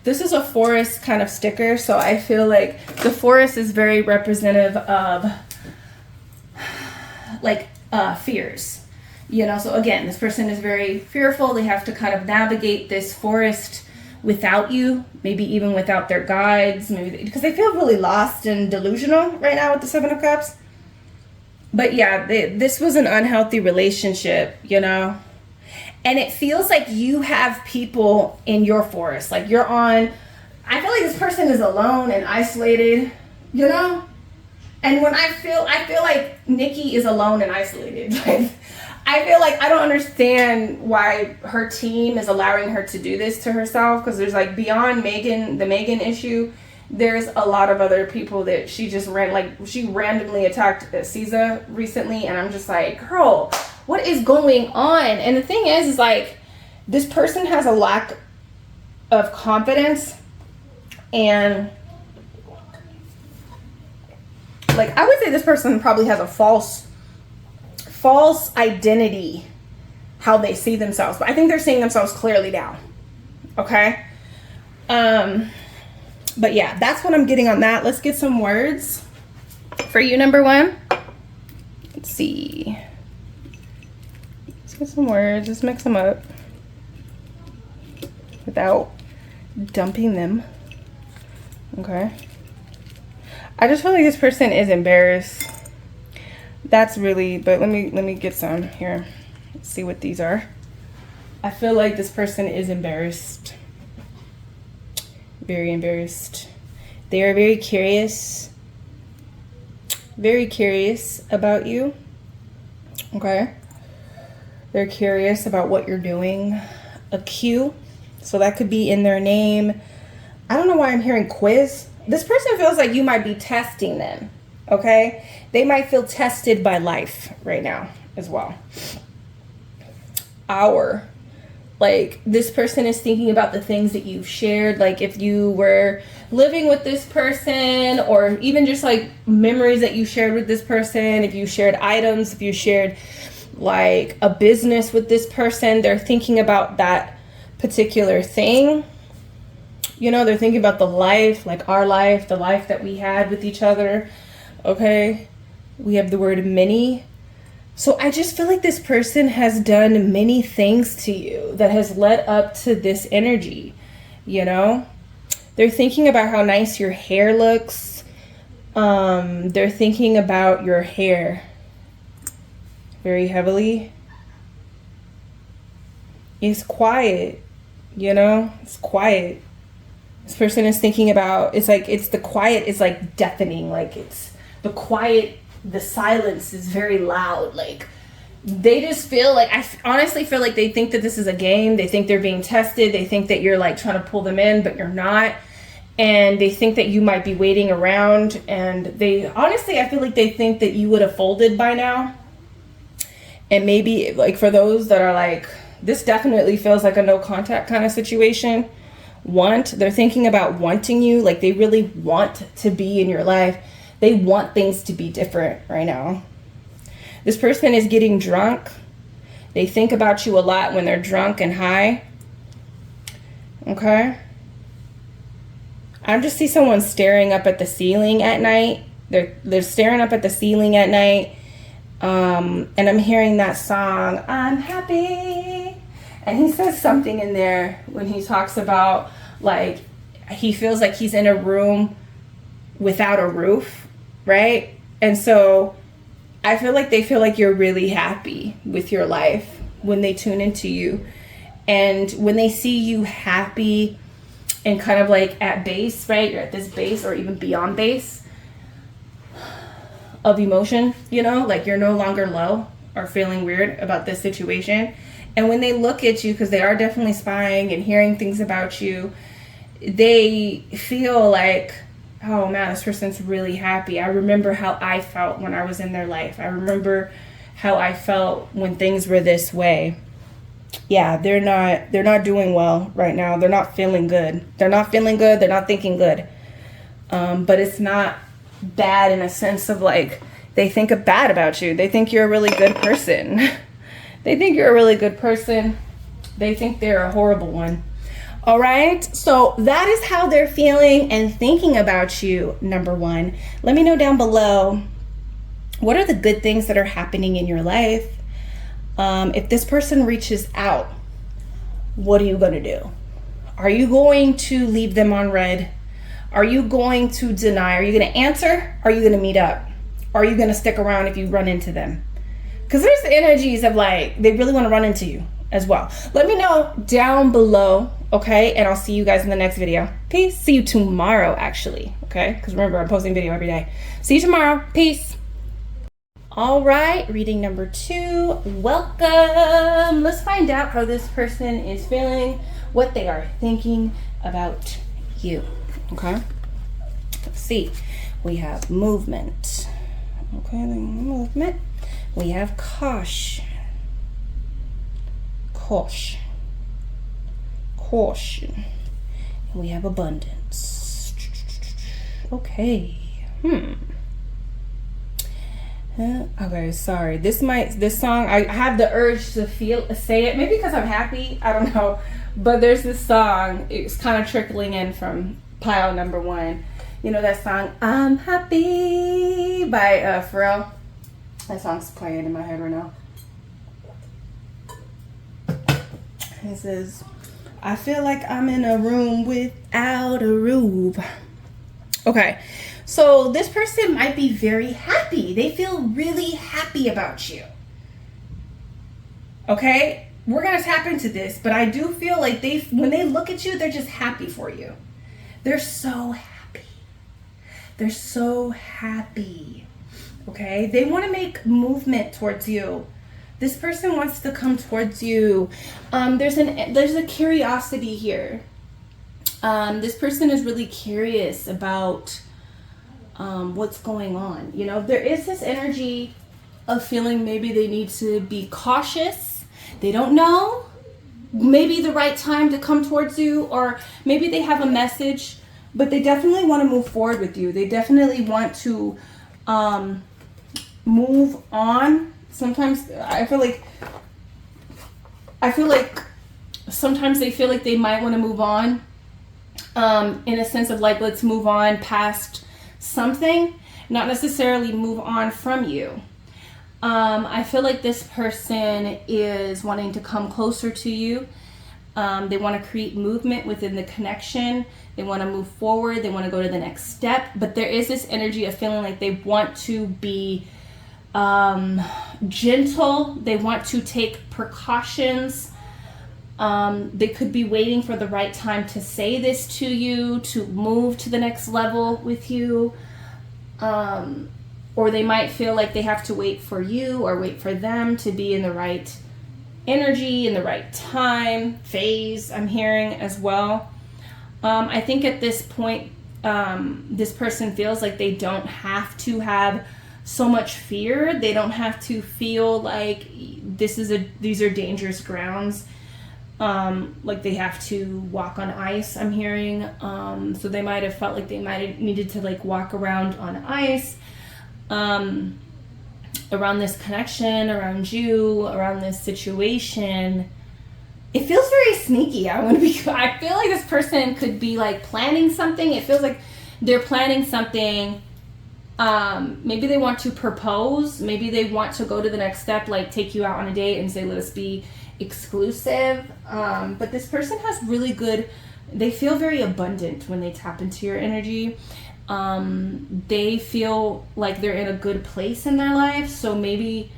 Speaker 2: This is a forest kind of sticker, so I feel like the forest is very representative of like fears, you know. So again, this person is very fearful. They have to kind of navigate this forest without you, maybe even without their guides, maybe because they feel really lost and delusional right now with the Seven of Cups. But yeah, this was an unhealthy relationship, you know. And it feels like you have people in your forest. Like, you're on, I feel like this person is alone and isolated, you know? And when I feel like Nikki is alone and isolated. Like, I feel like I don't understand why her team is allowing her to do this to herself, because there's like, beyond Megan, the Megan issue, there's a lot of other people that she just she randomly attacked Caesar recently, and I'm just like, girl, what is going on? And the thing is like, this person has a lack of confidence, and like, I would say this person probably has a false identity, how they see themselves, but I think they're seeing themselves clearly now. Okay. But yeah, that's what I'm getting on that. Let's get some words for you, number one. Let's see. Let's get some words. Let's mix them up without dumping them. Okay. I just feel like this person is embarrassed. That's really, but let me get some here. Let's see what these are. I feel like this person is embarrassed. Very embarrassed. They are very curious about you. Okay. They're curious about what you're doing. A Q. So that could be in their name. I don't know why I'm hearing quiz. This person feels like you might be testing them. Okay. They might feel tested by life right now as well. Hour. Like, this person is thinking about the things that you've shared. Like, if you were living with this person, or even just like memories that you shared with this person, if you shared items, if you shared like a business with this person, they're thinking about that particular thing. You know, they're thinking about the life, like our life, the life that we had with each other. Okay. We have the word many. So I just feel like this person has done many things to you that has led up to this energy, you know? They're thinking about how nice your hair looks. They're thinking about your hair very heavily. It's quiet, you know? It's quiet. This person is thinking about, it's like, it's the quiet is like deafening. Like, it's the quiet, the silence is very loud. Like, they just feel like, I honestly feel like they think that this is a game. They think they're being tested. They think that you're like trying to pull them in, but you're not. And they think that you might be waiting around. And they, honestly, I feel like they think that you would have folded by now. And maybe, like, for those that are like, this definitely feels like a no contact kind of situation. They're thinking about wanting you. Like, they really want to be in your life. They want things to be different right now. This person is getting drunk. They think about you a lot when they're drunk and high. Okay. I just see someone staring up at the ceiling at night. They're staring up at the ceiling at night. And I'm hearing that song, I'm happy. And he says something in there when he talks about, like, he feels like he's in a room without a roof, right? And so I feel like they feel like you're really happy with your life when they tune into you. And when they see you happy and kind of like at base, right? You're at this base or even beyond base of emotion, you know, like you're no longer low or feeling weird about this situation. And when they look at you, because they are definitely spying and hearing things about you, they feel like, oh man, this person's really happy. I remember how I felt when I was in their life. I remember how I felt when things were this way. Yeah, they're not doing well right now. They're not feeling good. They're not feeling good. They're not thinking good. But it's not bad in a sense of like, they think bad about you. They think you're a really good person. They think you're a really good person. They think they're a horrible one. All right, so that is how they're feeling and thinking about you, number one. Let me know down below, what are the good things that are happening in your life? If this person reaches out, what are you going to do? Are you going to leave them on red? Are you going to deny? Are you going to answer? Are you going to meet up? Are you going to stick around if you run into them? Because there's the energies of like, they really want to run into you as well. Let me know down below, okay? And I'll see you guys in the next video. Peace. See you tomorrow, actually, okay? Because remember, I'm posting video every day. See you tomorrow. Peace. All right, reading number 2. Welcome. Let's find out how this person is feeling, what they are thinking about you, okay? Let's see. We have movement. Okay, movement. We have caution. Caution. And we have abundance. Okay. Okay, sorry. This song, I have the urge to say it. Maybe because I'm happy. I don't know. But there's this song. It's kind of trickling in from pile number 1. You know that song, I'm Happy by Pharrell? That song's playing in my head right now. It says, I feel like I'm in a room without a roof. Okay, so this person might be very happy. They feel really happy about you. Okay, we're gonna tap into this, but I do feel like when they look at you, they're just happy for you. They're so happy. They're so happy. Okay, they want to make movement towards you. This person wants to come towards you. There's a curiosity here. This person is really curious about what's going on. You know, there is this energy of feeling maybe they need to be cautious. They don't know maybe the right time to come towards you, or maybe they have a message, but they definitely want to move forward with you. They definitely want to move on. Sometimes I feel like sometimes they feel like they might want to move on, in a sense of like, let's move on past something, not necessarily move on from you. I feel like this person is wanting to come closer to you. They want to create movement within the connection. They want to move forward. They want to go to the next step. But there is this energy of feeling like they want to be gentle. They want to take precautions. They could be waiting for the right time to say this to you, to move to the next level with you. Or they might feel like they have to wait for you or wait for them to be in the right energy, in the right time, phase, I'm hearing as well. I think at this point, this person feels like they don't have to have so much fear. They don't have to feel like these are dangerous grounds. Like they have to walk on ice, I'm hearing. So they might have felt like they might have needed to like walk around on ice, around this connection, around you, around this situation. it feels very sneaky. I feel like this person could be like planning something. It feels like they're planning something. Maybe they want to propose. Maybe they want to go to the next step, like take you out on a date and say, let's be exclusive. But this person has really good, they feel very abundant when they tap into your energy. They feel like they're in a good place in their life. So maybe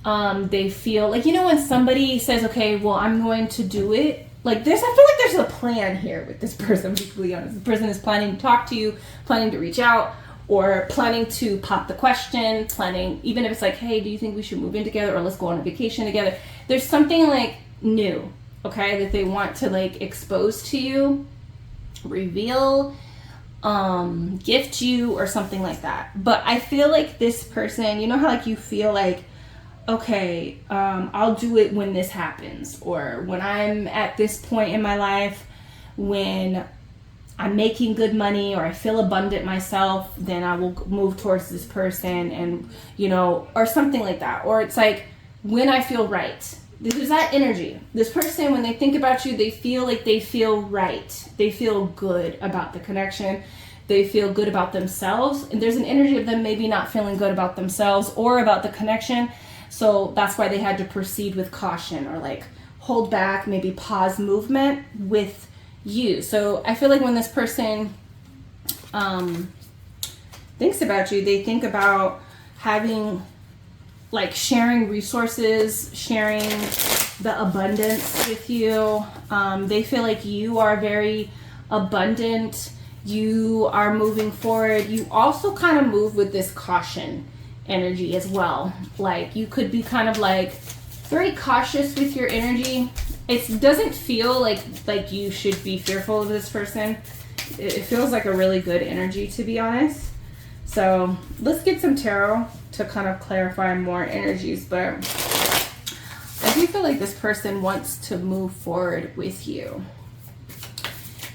Speaker 2: they feel like, you know, when somebody says, okay, well, I'm going to do it. Like I feel like there's a plan here with this person, to be completely honest. The person is planning to talk to you, planning to reach out, or planning to pop the question, planning, even if it's like, hey, do you think we should move in together, or let's go on a vacation together? There's something like new, okay, that they want to like expose to you, reveal, gift you, or something like that. But I feel like this person, you know how like you feel like, okay, I'll do it when this happens, or when I'm at this point in my life, when I'm making good money, or I feel abundant myself, then I will move towards this person, and, you know, or something like that. Or it's like, when I feel right. There's that energy. This person, when they think about you, they feel like they feel right. They feel good about the connection. They feel good about themselves. And there's an energy of them maybe not feeling good about themselves or about the connection. So that's why they had to proceed with caution, or like hold back, maybe pause movement with you. So I feel like when this person thinks about you, they think about having, like, sharing resources, sharing the abundance with you. They feel like you are very abundant. You are moving forward. You also kind of move with this caution energy as well. Like, you could be kind of like very cautious with your energy. It doesn't feel like you should be fearful of this person. It feels like a really good energy, to be honest. So let's get some tarot to kind of clarify more energies. But I do feel like this person wants to move forward with you,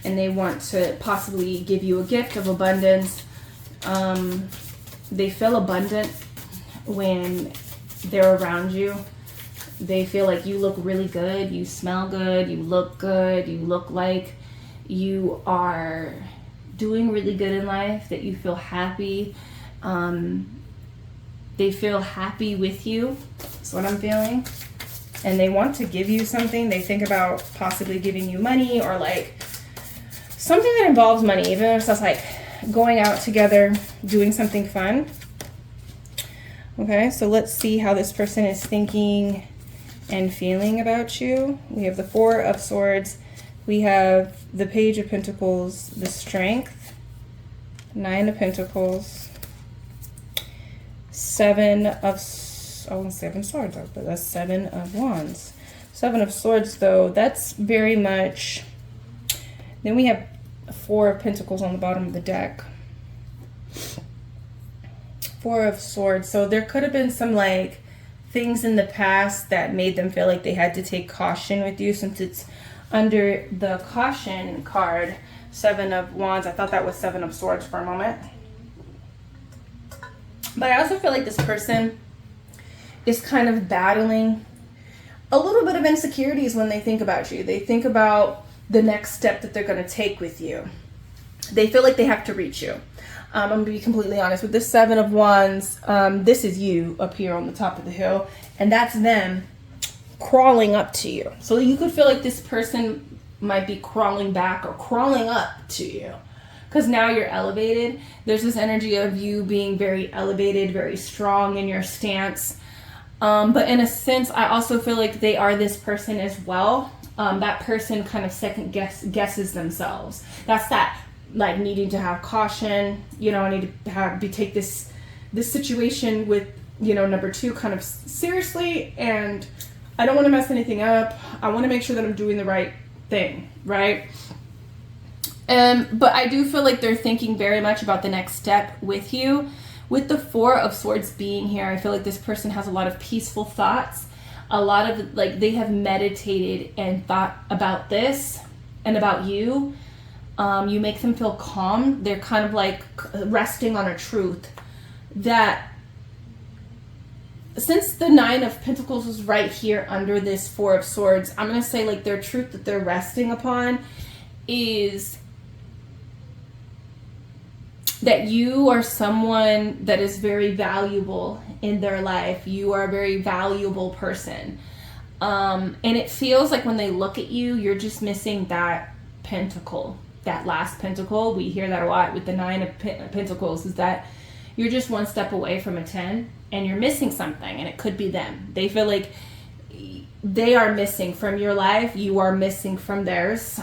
Speaker 2: and they want to possibly give you a gift of abundance. They feel abundant when they're around you. They feel like you look really good, you smell good, you look good, you look like you are doing really good in life, that you feel happy. They feel happy with you. That's what I'm feeling. And they want to give you something. They think about possibly giving you money, or like something that involves money, even if it's just like going out together, doing something fun. Okay, so let's see how this person is thinking and feeling about you. We have the Four of Swords. We have the Page of Pentacles, the Strength, Nine of Pentacles, Seven of Swords, but that's Seven of Wands. Seven of Swords, though, that's very much. Then we have Four of Pentacles on the bottom of the deck. Four of Swords. So there could have been some like things in the past that made them feel like they had to take caution with you, since it's under the caution card, Seven of Wands. I thought that was Seven of Swords for a moment. But I also feel like this person is kind of battling a little bit of insecurities when they think about you. They think about the next step that they're going to take with you. They feel like they have to reach you. I'm going to be completely honest with this Seven of Wands. This is you up here on the top of the hill, and that's them crawling up to you. So you could feel like this person might be crawling back or crawling up to you, because now you're elevated. There's this energy of you being very elevated, very strong in your stance. But in a sense, I also feel like they are this person as well. That person kind of second guesses themselves. That's that, like, needing to have caution. You know, I need to take this situation with, you know, number two kind of seriously, and I don't want to mess anything up. I want to make sure that I'm doing the right thing, right? But I do feel like they're thinking very much about the next step with you. With the Four of Swords being here, I feel like this person has a lot of peaceful thoughts. A lot of, like, they have meditated and thought about this and about you. You make them feel calm. They're kind of like resting on a truth that since the Nine of Pentacles is right here under this Four of Swords, I'm going to say like their truth that they're resting upon is that you are someone that is very valuable in their life. You are a very valuable person. And it feels like when they look at you, you're just missing that pentacle, that last pentacle. We hear that a lot with the Nine of Pentacles, is that you're just one step away from a 10 and you're missing something, and it could be them. They feel like they are missing from your life. You are missing from theirs.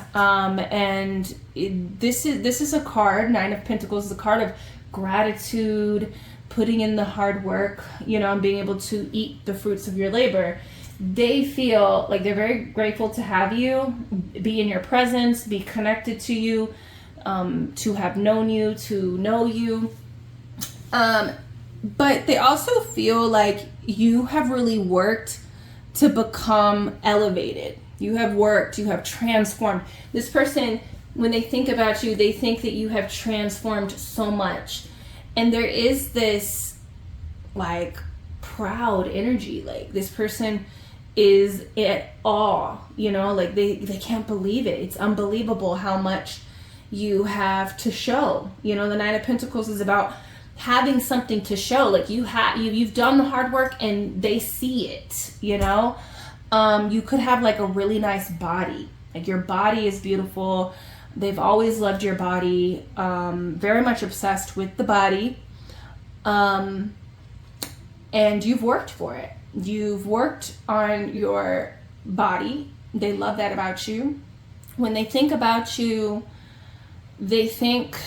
Speaker 2: This is a card. Nine of Pentacles is a card of gratitude, putting in the hard work, you know, and being able to eat the fruits of your labor. They feel like they're very grateful to have you, be in your presence, be connected to you, to have known you, to know you. But they also feel like you have really worked to become elevated. You have worked, you have transformed. This person, when they think about you, they think that you have transformed so much. And there is this like proud energy. Like this person is at awe, you know, like they can't believe it. It's unbelievable how much you have to show. You know, the Nine of Pentacles is about having something to show. Like you've done the hard work and they see it, you know. You could have like a really nice body. Like your body is beautiful. They've always loved your body. Very much obsessed with the body. And you've worked for it. You've worked on your body. They love that about you. When they think about you, they think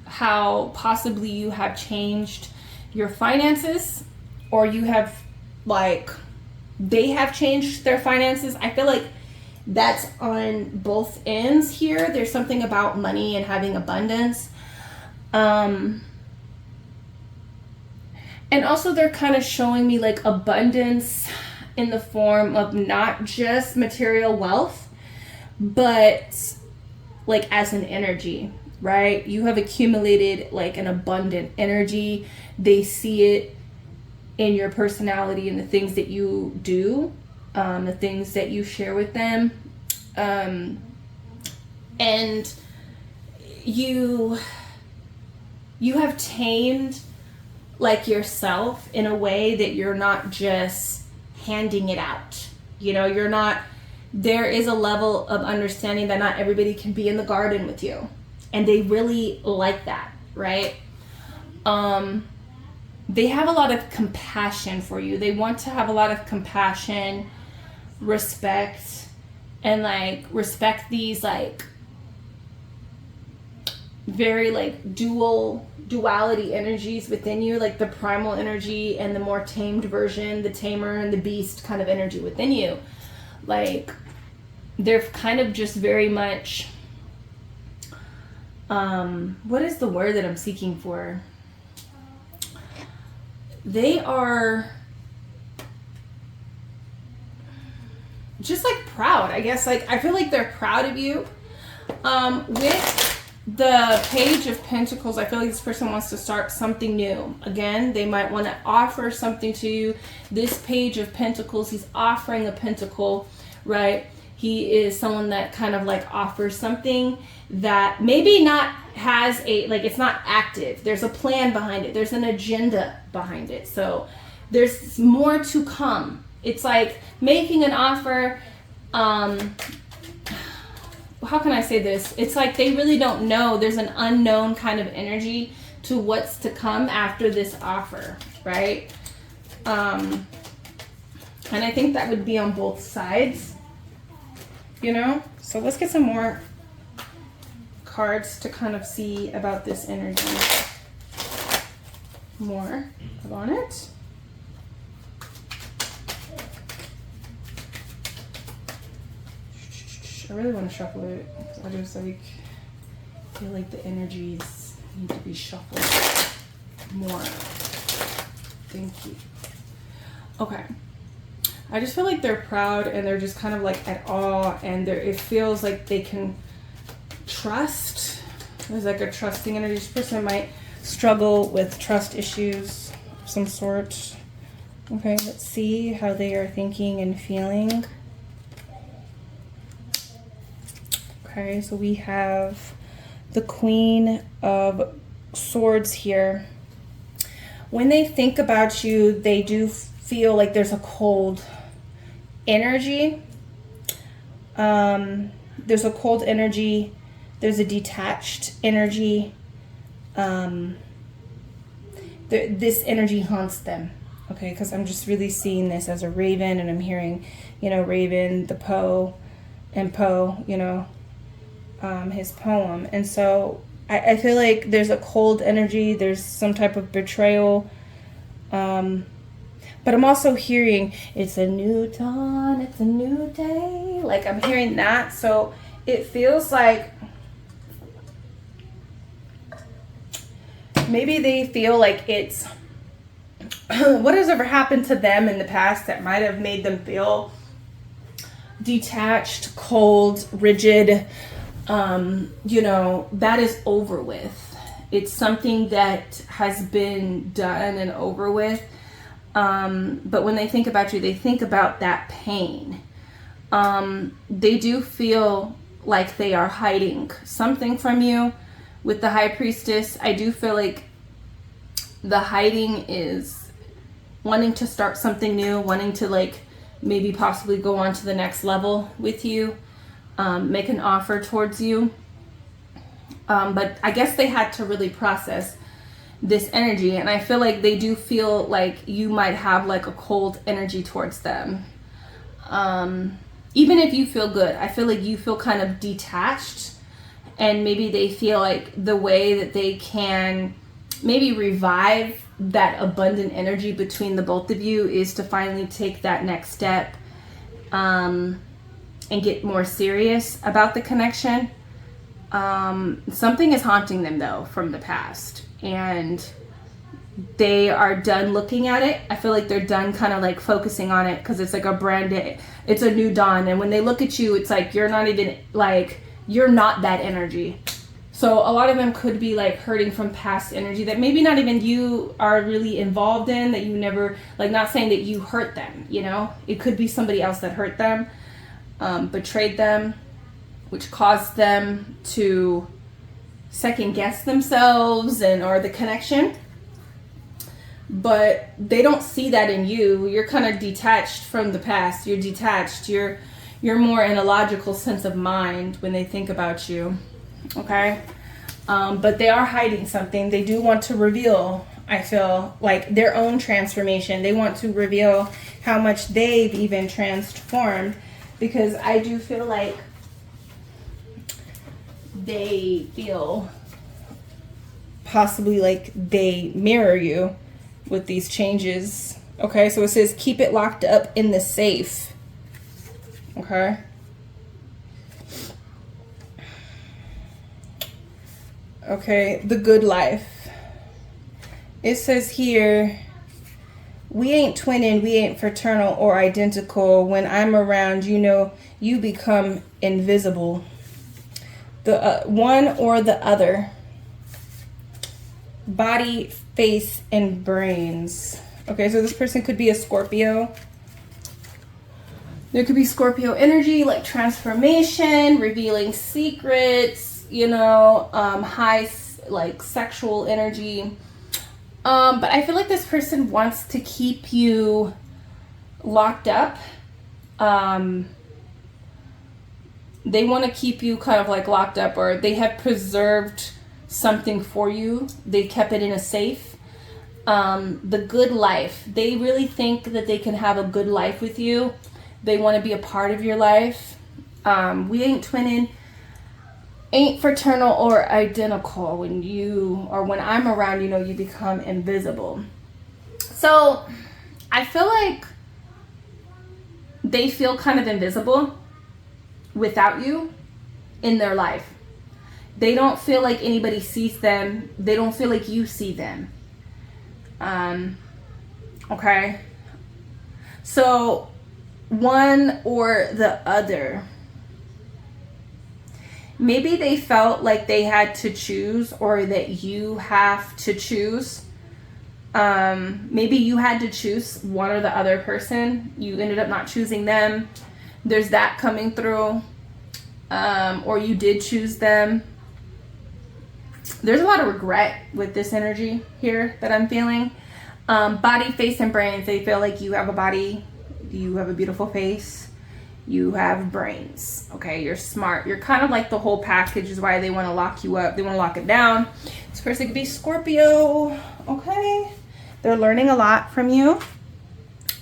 Speaker 2: how possibly you have changed your finances, or you have like, they have changed their finances. I feel like that's on both ends here. There's something about money and having abundance. And also they're kind of showing me like abundance in the form of not just material wealth, but like as an energy, right? You have accumulated like an abundant energy. They see it in your personality and the things that you do, the things that you share with them. And you have tamed like yourself in a way that you're not just handing it out. You know, you're not, there is a level of understanding that not everybody can be in the garden with you. And they really like that, right? They have a lot of compassion for you. They want to have a lot of compassion, respect, and like respect these like very like duality energies within you, like the primal energy and the more tamed version, the tamer and the beast kind of energy within you. Like they're kind of just very much, what is the word that I'm seeking for? They are just like proud, I guess. Like I feel like they're proud of you. With the Page of Pentacles, I feel like this person wants to start something new. Again, they might want to offer something to you. This Page of Pentacles, he's offering a pentacle, right? He is someone that kind of like offers something that maybe not has a, like it's not active. There's a plan behind it. There's an agenda behind it. So there's more to come. It's like making an offer, how can I say this? It's like they really don't know. There's an unknown kind of energy to what's to come after this offer, right? And I think that would be on both sides, you know? So let's get some more cards to kind of see about this energy more about it. I really want to shuffle it. I just like feel like the energies need to be shuffled more. Thank you. Okay. I just feel like they're proud and they're just kind of like at awe, and it feels like they can trust. There's like a trusting energy. This person might struggle with trust issues of some sort. Okay, let's see how they are thinking and feeling. Okay, so we have the Queen of Swords here. When they think about you, they do feel like there's a cold energy. There's a cold energy. There's a detached energy. This energy haunts them. Okay, because I'm just really seeing this as a raven, and I'm hearing, you know, Raven, the Poe, and Poe, you know, his poem. And so I feel like there's a cold energy. There's some type of betrayal. But I'm also hearing, it's a new dawn, it's a new day. Like, I'm hearing that. So it feels like maybe they feel like it's what has ever happened to them in the past that might have made them feel detached, cold, rigid. You know, that is over with. It's something that has been done and over with. But when they think about you, they think about that pain. They do feel like they are hiding something from you. With the High Priestess, I do feel like the hiding is wanting to start something new, wanting to like maybe possibly go on to the next level with you, make an offer towards you. But I guess they had to really process this energy, and I feel like they do feel like you might have like a cold energy towards them. Even if you feel good, I feel like you feel kind of detached, and maybe they feel like the way that they can maybe revive that abundant energy between the both of you is to finally take that next step, and get more serious about the connection. Something is haunting them though from the past, and they are done looking at it. I feel like they're done kind of like focusing on it, because it's like a brand new, it's a new dawn, and when they look at you, it's like you're not even like, you're not that energy. So a lot of them could be like hurting from past energy that maybe not even you are really involved in, that you never, like, not saying that you hurt them, you know, it could be somebody else that hurt them, betrayed them, which caused them to second guess themselves and or the connection. But they don't see that in you. You're kind of detached from the past. You're detached. You're more in a logical sense of mind when they think about you. Okay? But they are hiding something. They do want to reveal, I feel, like their own transformation. They want to reveal how much they've even transformed, because I do feel like they feel possibly like they mirror you with these changes. Okay, so it says keep it locked up in the safe. Okay. Okay, the good life. It says here, we ain't twinning, we ain't fraternal or identical. When I'm around, you know, you become invisible. The one or the other. Body, face, and brains. Okay, so this person could be a Scorpio. There could be Scorpio energy, like transformation, revealing secrets, you know, high, like sexual energy. But I feel like this person wants to keep you locked up. They want to keep you kind of like locked up, or they have preserved something for you. They kept it in a safe. The good life. They really think that they can have a good life with you. They want to be a part of your life. We ain't twinning, ain't fraternal or identical. When you, or when I'm around, you know, you become invisible. So I feel like they feel kind of invisible without you in their life. They don't feel like anybody sees them. They don't feel like you see them. Okay. So one or the other. Maybe they felt like they had to choose, or that you have to choose. Maybe you had to choose one or the other person. You ended up not choosing them. There's that coming through. Or you did choose them. There's a lot of regret with this energy here that I'm feeling. Body, face, and brains. They feel like you have a body. You have a beautiful face. You have brains. Okay, you're smart. You're kind of like the whole package is why they want to lock you up. They want to lock it down. This person could be Scorpio. Okay. They're learning a lot from you.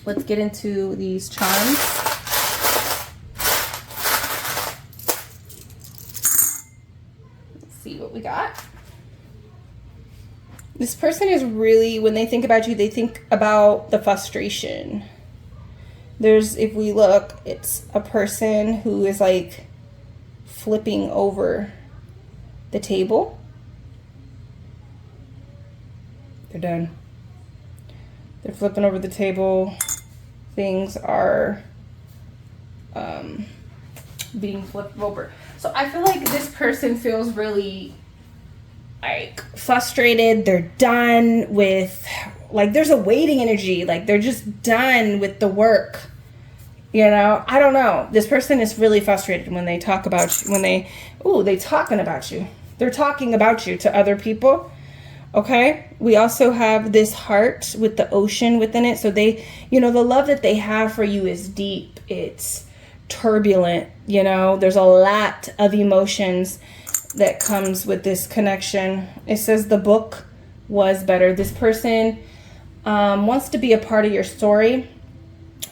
Speaker 2: Let's get into these charms. Let's see what we got. This person is really, when they think about you, they think about the frustration. If we look, it's a person who is like flipping over the table. They're done. They're flipping over the table. Things are being flipped over. So I feel like this person feels really like frustrated. They're done with, like, there's a waiting energy. Like, they're just done with the work. You know, I don't know. This person is really frustrated when they talk about you, they talking about you. They're talking about you to other people. Okay. We also have this heart with the ocean within it. So they, the love that they have for you is deep. It's turbulent. There's a lot of emotions that comes with this connection. It says the book was better. This person wants to be a part of your story.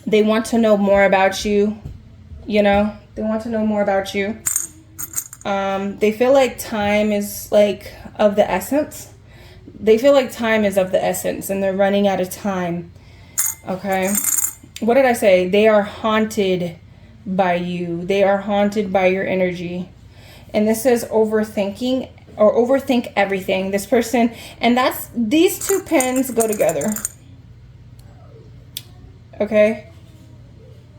Speaker 2: They want to know more about you. They want to know more about you. They feel like time is like of the essence. They feel like time is of the essence and they're running out of time. Okay. What did I say? They are haunted by you. They are haunted by your energy. And this is overthinking or overthink everything. This person, and these two pens go together. Okay.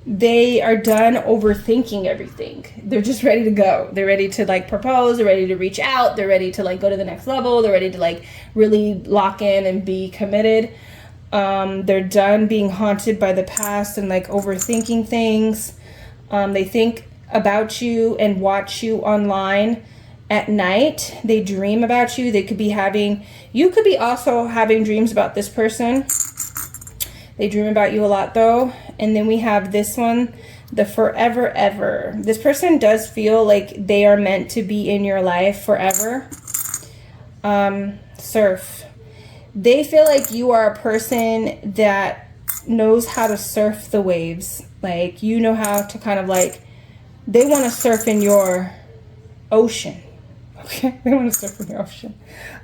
Speaker 2: They are done overthinking everything. They're just ready to go. They're ready to like propose. They're ready to reach out. They're ready to like go to the next level. They're ready to like really lock in and be committed. They're done being haunted by the past and like overthinking things. They think about you and watch you online at night. They dream about you. You could be also having dreams about this person. They dream about you a lot though. And then we have this one, the forever ever. This person does feel like they are meant to be in your life forever. Surf. They feel like you are a person that knows how to surf the waves. Like you know how to kind of like, they want to surf in your ocean. Okay, they want to surf in your ocean.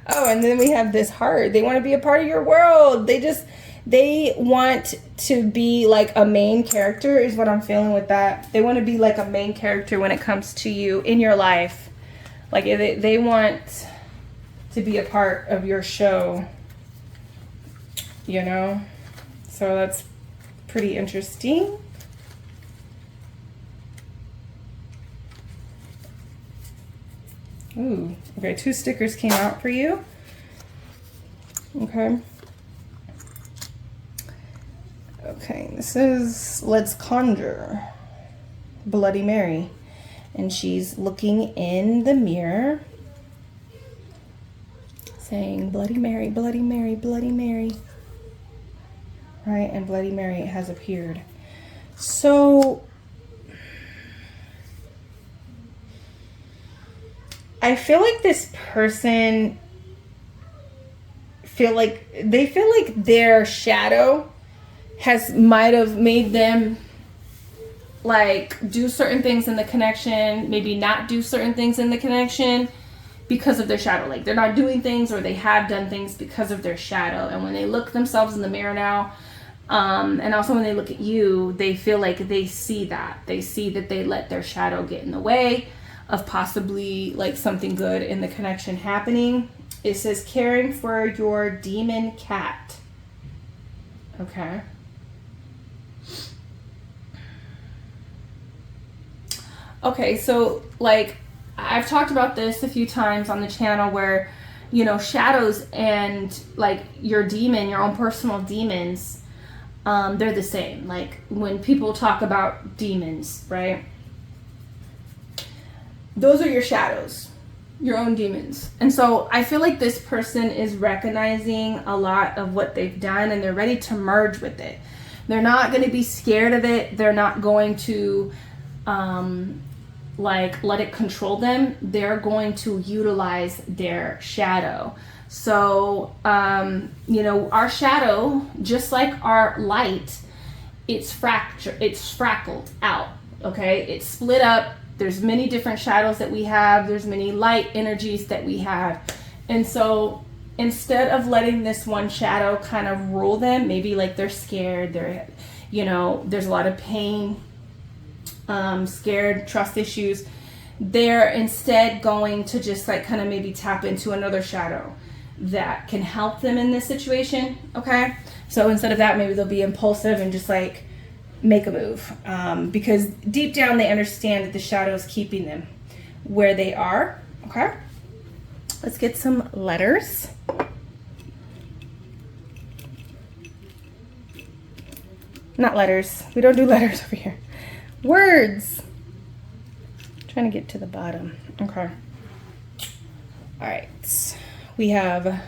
Speaker 2: Oh, and then we have this heart. They want to be a part of your world. They want to be like a main character is what I'm feeling with that. They want to be like a main character when it comes to you in your life. Like they want to be a part of your show, So that's pretty interesting. Ooh, okay, 2 stickers came out for you. Okay. Okay, this is Let's Conjure Bloody Mary. And she's looking in the mirror saying, Bloody Mary, Bloody Mary, Bloody Mary. Right, and Bloody Mary has appeared. So I feel like this person feel like their shadow might have made them like do certain things in the connection, maybe not do certain things in the connection because of their shadow. Like they're not doing things or they have done things because of their shadow. And when they look themselves in the mirror now, and also when they look at you, they feel like they see that. They see that they let their shadow get in the way of possibly like something good in the connection happening. It says caring for your demon cat. Okay. Okay, so like I've talked about this a few times on the channel where you know, shadows and like your demon, your own personal demons, they're the same. Like when people talk about demons, right? Those are your shadows, your own demons. And so I feel like this person is recognizing a lot of what they've done and they're ready to merge with it. They're not going to be scared of it. They're not going to like let it control them. They're going to utilize their shadow. So, you know, our shadow, just like our light, it's frackled out, okay? It's split up. There's many different shadows that we have. There's many light energies that we have. And so instead of letting this one shadow kind of rule them, maybe like they're scared, they're, you know, there's a lot of pain, scared, trust issues, they're instead going to just like kind of maybe tap into another shadow that can help them in this situation, okay? So instead of that, maybe they'll be impulsive and just like make a move, because deep down they understand that the shadow is keeping them where they are, okay? Let's get some letters. Not letters. We don't do letters over here. Words. Trying to get to the bottom. Okay. All right. We have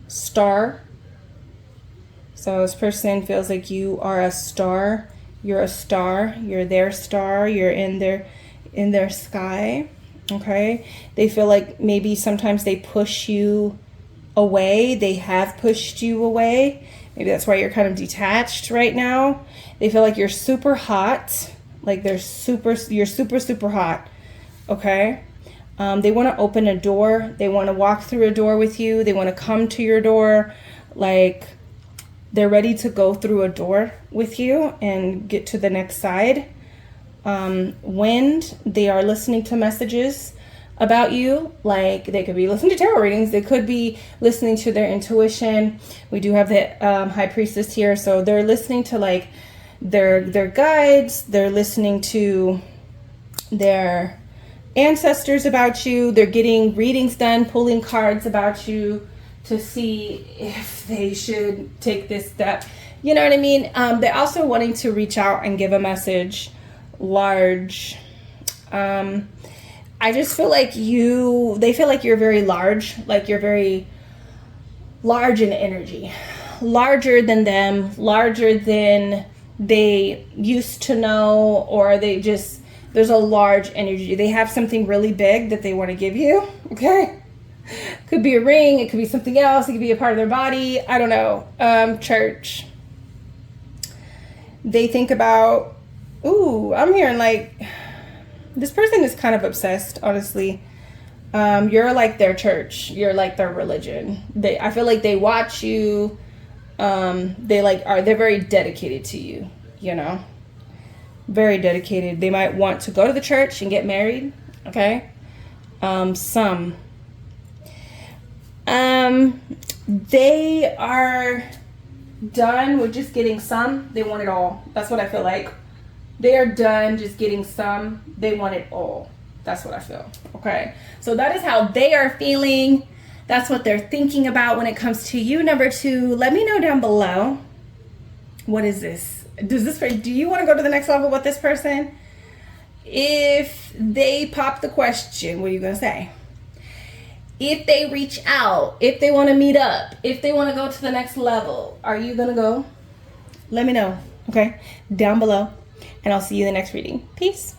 Speaker 2: star. So this person feels like you are a star. You're a star. You're their star. You're in their sky. Okay. They feel like maybe sometimes they push you away. They have pushed you away. Maybe that's why you're kind of detached right now. They feel like you're super hot. Like you're super hot. Okay. They want to open a door. They want to walk through a door with you. They want to come to your door. Like they're ready to go through a door with you and get to the next side. Wind, they are listening to messages about you. Like they could be listening to tarot readings. They could be listening to their intuition. We do have the High Priestess here. So they're listening to like their guides. They're listening to their ancestors about you. They're getting readings done, pulling cards about you to see if they should take this step. You know what I mean? They're also wanting to reach out and give a message large. I just feel like they feel like you're very large, like you're very large in energy, larger than them, larger than they used to know, or there's a large energy. They have something really big that they want to give you, okay? Could be a ring, it could be something else, it could be a part of their body, I don't know. Church. They think about, ooh, I'm hearing like, this person is kind of obsessed, honestly. You're like their church. You're like their religion. I feel like they watch you. They're very dedicated to you, you know? Very dedicated. They might want to go to the church and get married, okay? They are done with just getting some. They want it all. That's what I feel like. They are done just getting some. They want it all. That's what I feel. Okay. So that is how they are feeling. That's what they're thinking about when it comes to you. Number 2, let me know down below. What is this? Do you want to go to the next level with this person? If they pop the question, what are you going to say? If they reach out, if they want to meet up, if they want to go to the next level, are you going to go? Let me know. Okay. Down below. And I'll see you in the next reading. Peace.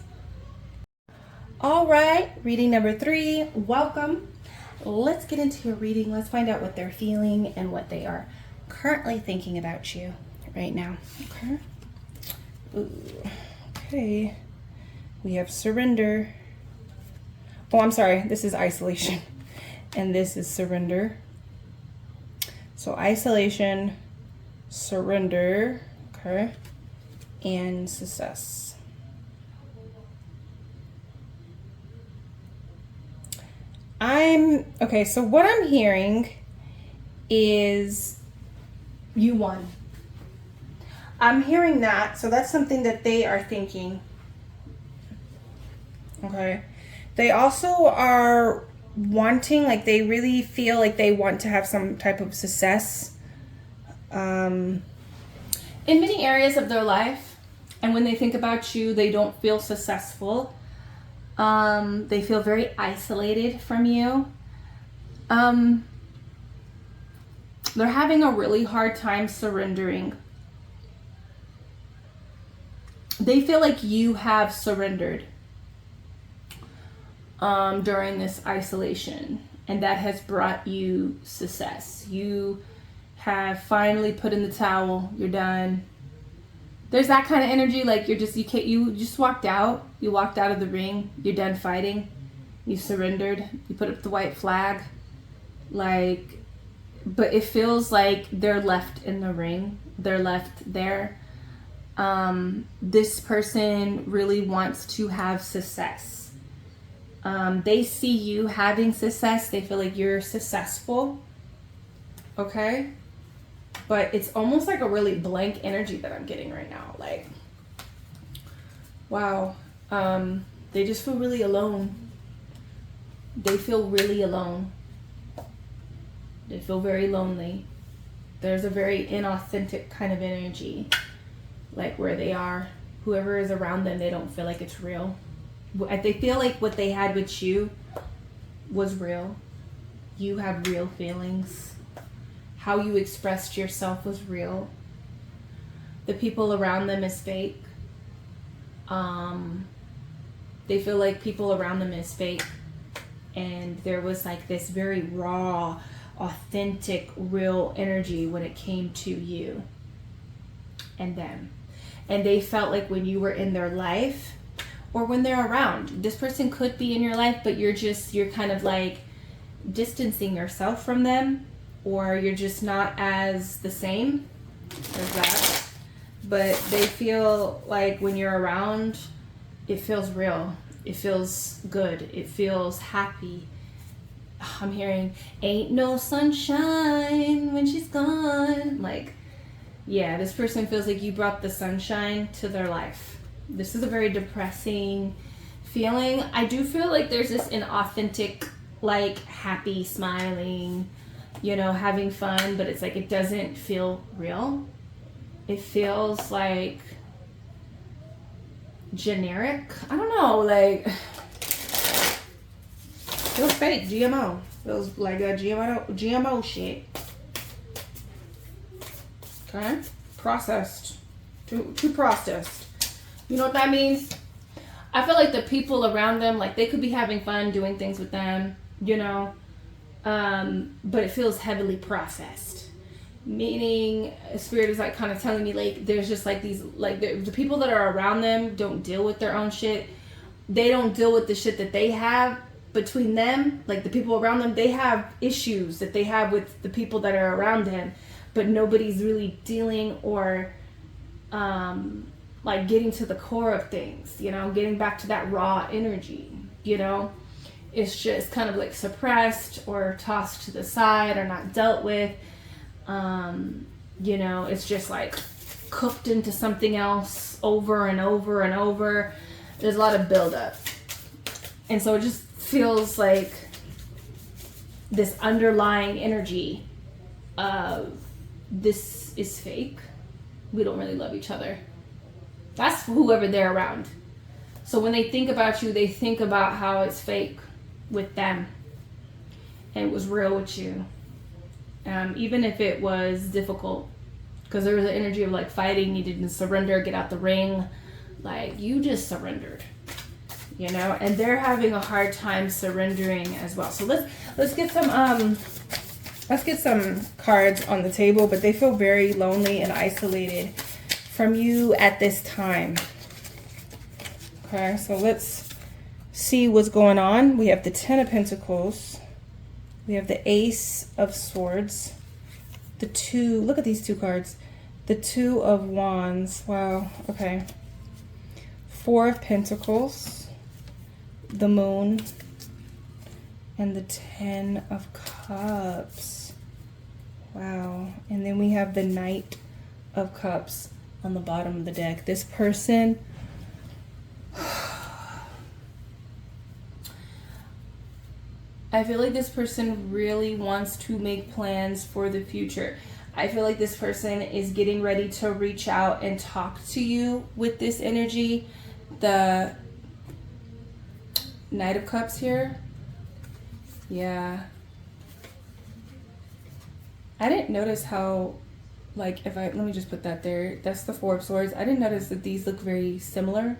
Speaker 2: All right, reading number 3. Welcome. Let's get into your reading. Let's find out what they're feeling and what they are currently thinking about you right now. Okay. Ooh. Okay. We have surrender. Oh, I'm sorry. This is isolation. And this is surrender. So isolation, surrender. Okay. And success. Okay, so what I'm hearing is you won. I'm hearing that, so that's something that they are thinking. Okay. They also are wanting, like they really feel like they want to have some type of success in many areas of their life. And when they think about you, they don't feel successful. They feel very isolated from you. They're having a really hard time surrendering. They feel like you have surrendered during this isolation, and that has brought you success. You have finally put in the towel. You're done. There's that kind of energy, like you just walked out. You walked out of the ring. You're done fighting. You surrendered. You put up the white flag. Like, but it feels like they're left in the ring. They're left there. This person really wants to have success. They see you having success. They feel like you're successful. Okay? But it's almost like a really blank energy that I'm getting right now. Like, wow. They just feel really alone. They feel really alone. They feel very lonely. There's a very inauthentic kind of energy, like where they are. Whoever is around them, they don't feel like it's real. They feel like what they had with you was real. You have real feelings. How you expressed yourself was real. The people around them is fake. They feel like people around them is fake. And there was like this very raw, authentic, real energy when it came to you and them. And they felt like when you were in their life, or when they're around, this person could be in your life, but you're kind of like distancing yourself from them, or you're just not as the same. There's that. But they feel like when you're around, it feels real. It feels good. It feels happy. I'm hearing, ain't no sunshine when she's gone. Like, yeah, this person feels like you brought the sunshine to their life. This is a very depressing feeling. I do feel like there's this inauthentic, like, happy, smiling, you know, having fun, but it's like it doesn't feel real. It feels like generic. I don't know, like, feels fake, GMO. Feels like a GMO shit. Okay? Processed. Too processed. You know what that means? I feel like the people around them, like they could be having fun doing things with them, you know, but it feels heavily processed. Meaning, Spirit is like kind of telling me like there's just like these, like the people that are around them don't deal with their own shit. They don't deal with the shit that they have between them. Like the people around them, they have issues that they have with the people that are around them, but nobody's really dealing or like getting to the core of things, you know, getting back to that raw energy, you know. It's just kind of like suppressed or tossed to the side or not dealt with. You know, it's just like cooked into something else over and over and over. There's a lot of buildup. And so it just feels like this underlying energy of this is fake. We don't really love each other. That's whoever they're around. So when they think about you, they think about how it's fake with them and it was real with you. Even if it was difficult, because there was an energy of like fighting, you didn't surrender, get out the ring, like you just surrendered, you know. And they're having a hard time surrendering as well. So let's get some cards on the table. But they feel very lonely and isolated from you at this time. Okay, so let's see what's going on. We have the Ten of Pentacles. We have the Ace of Swords. The two, look at these two cards. The Two of Wands. Wow, okay. Four of Pentacles. The Moon. And the Ten of Cups. Wow. And then we have the Knight of Cups on the bottom of the deck. This person, I feel like this person really wants to make plans for the future. I feel like this person is getting ready to reach out and talk to you with this energy. The Knight of Cups here. Yeah. I didn't notice how, like, let me just put that there. That's the Four of Swords. I didn't notice that these look very similar.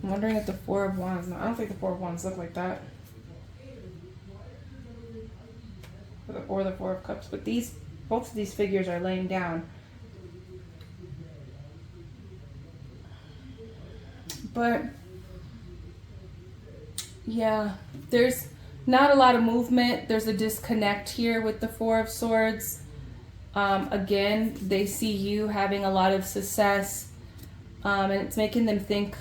Speaker 2: I'm wondering if the Four of Wands, no, I don't think the Four of Wands look like that. Or the Four of Cups, but both of these figures are laying down. But yeah, there's not a lot of movement. There's a disconnect here with the Four of Swords. Again, they see you having a lot of success, and it's making them think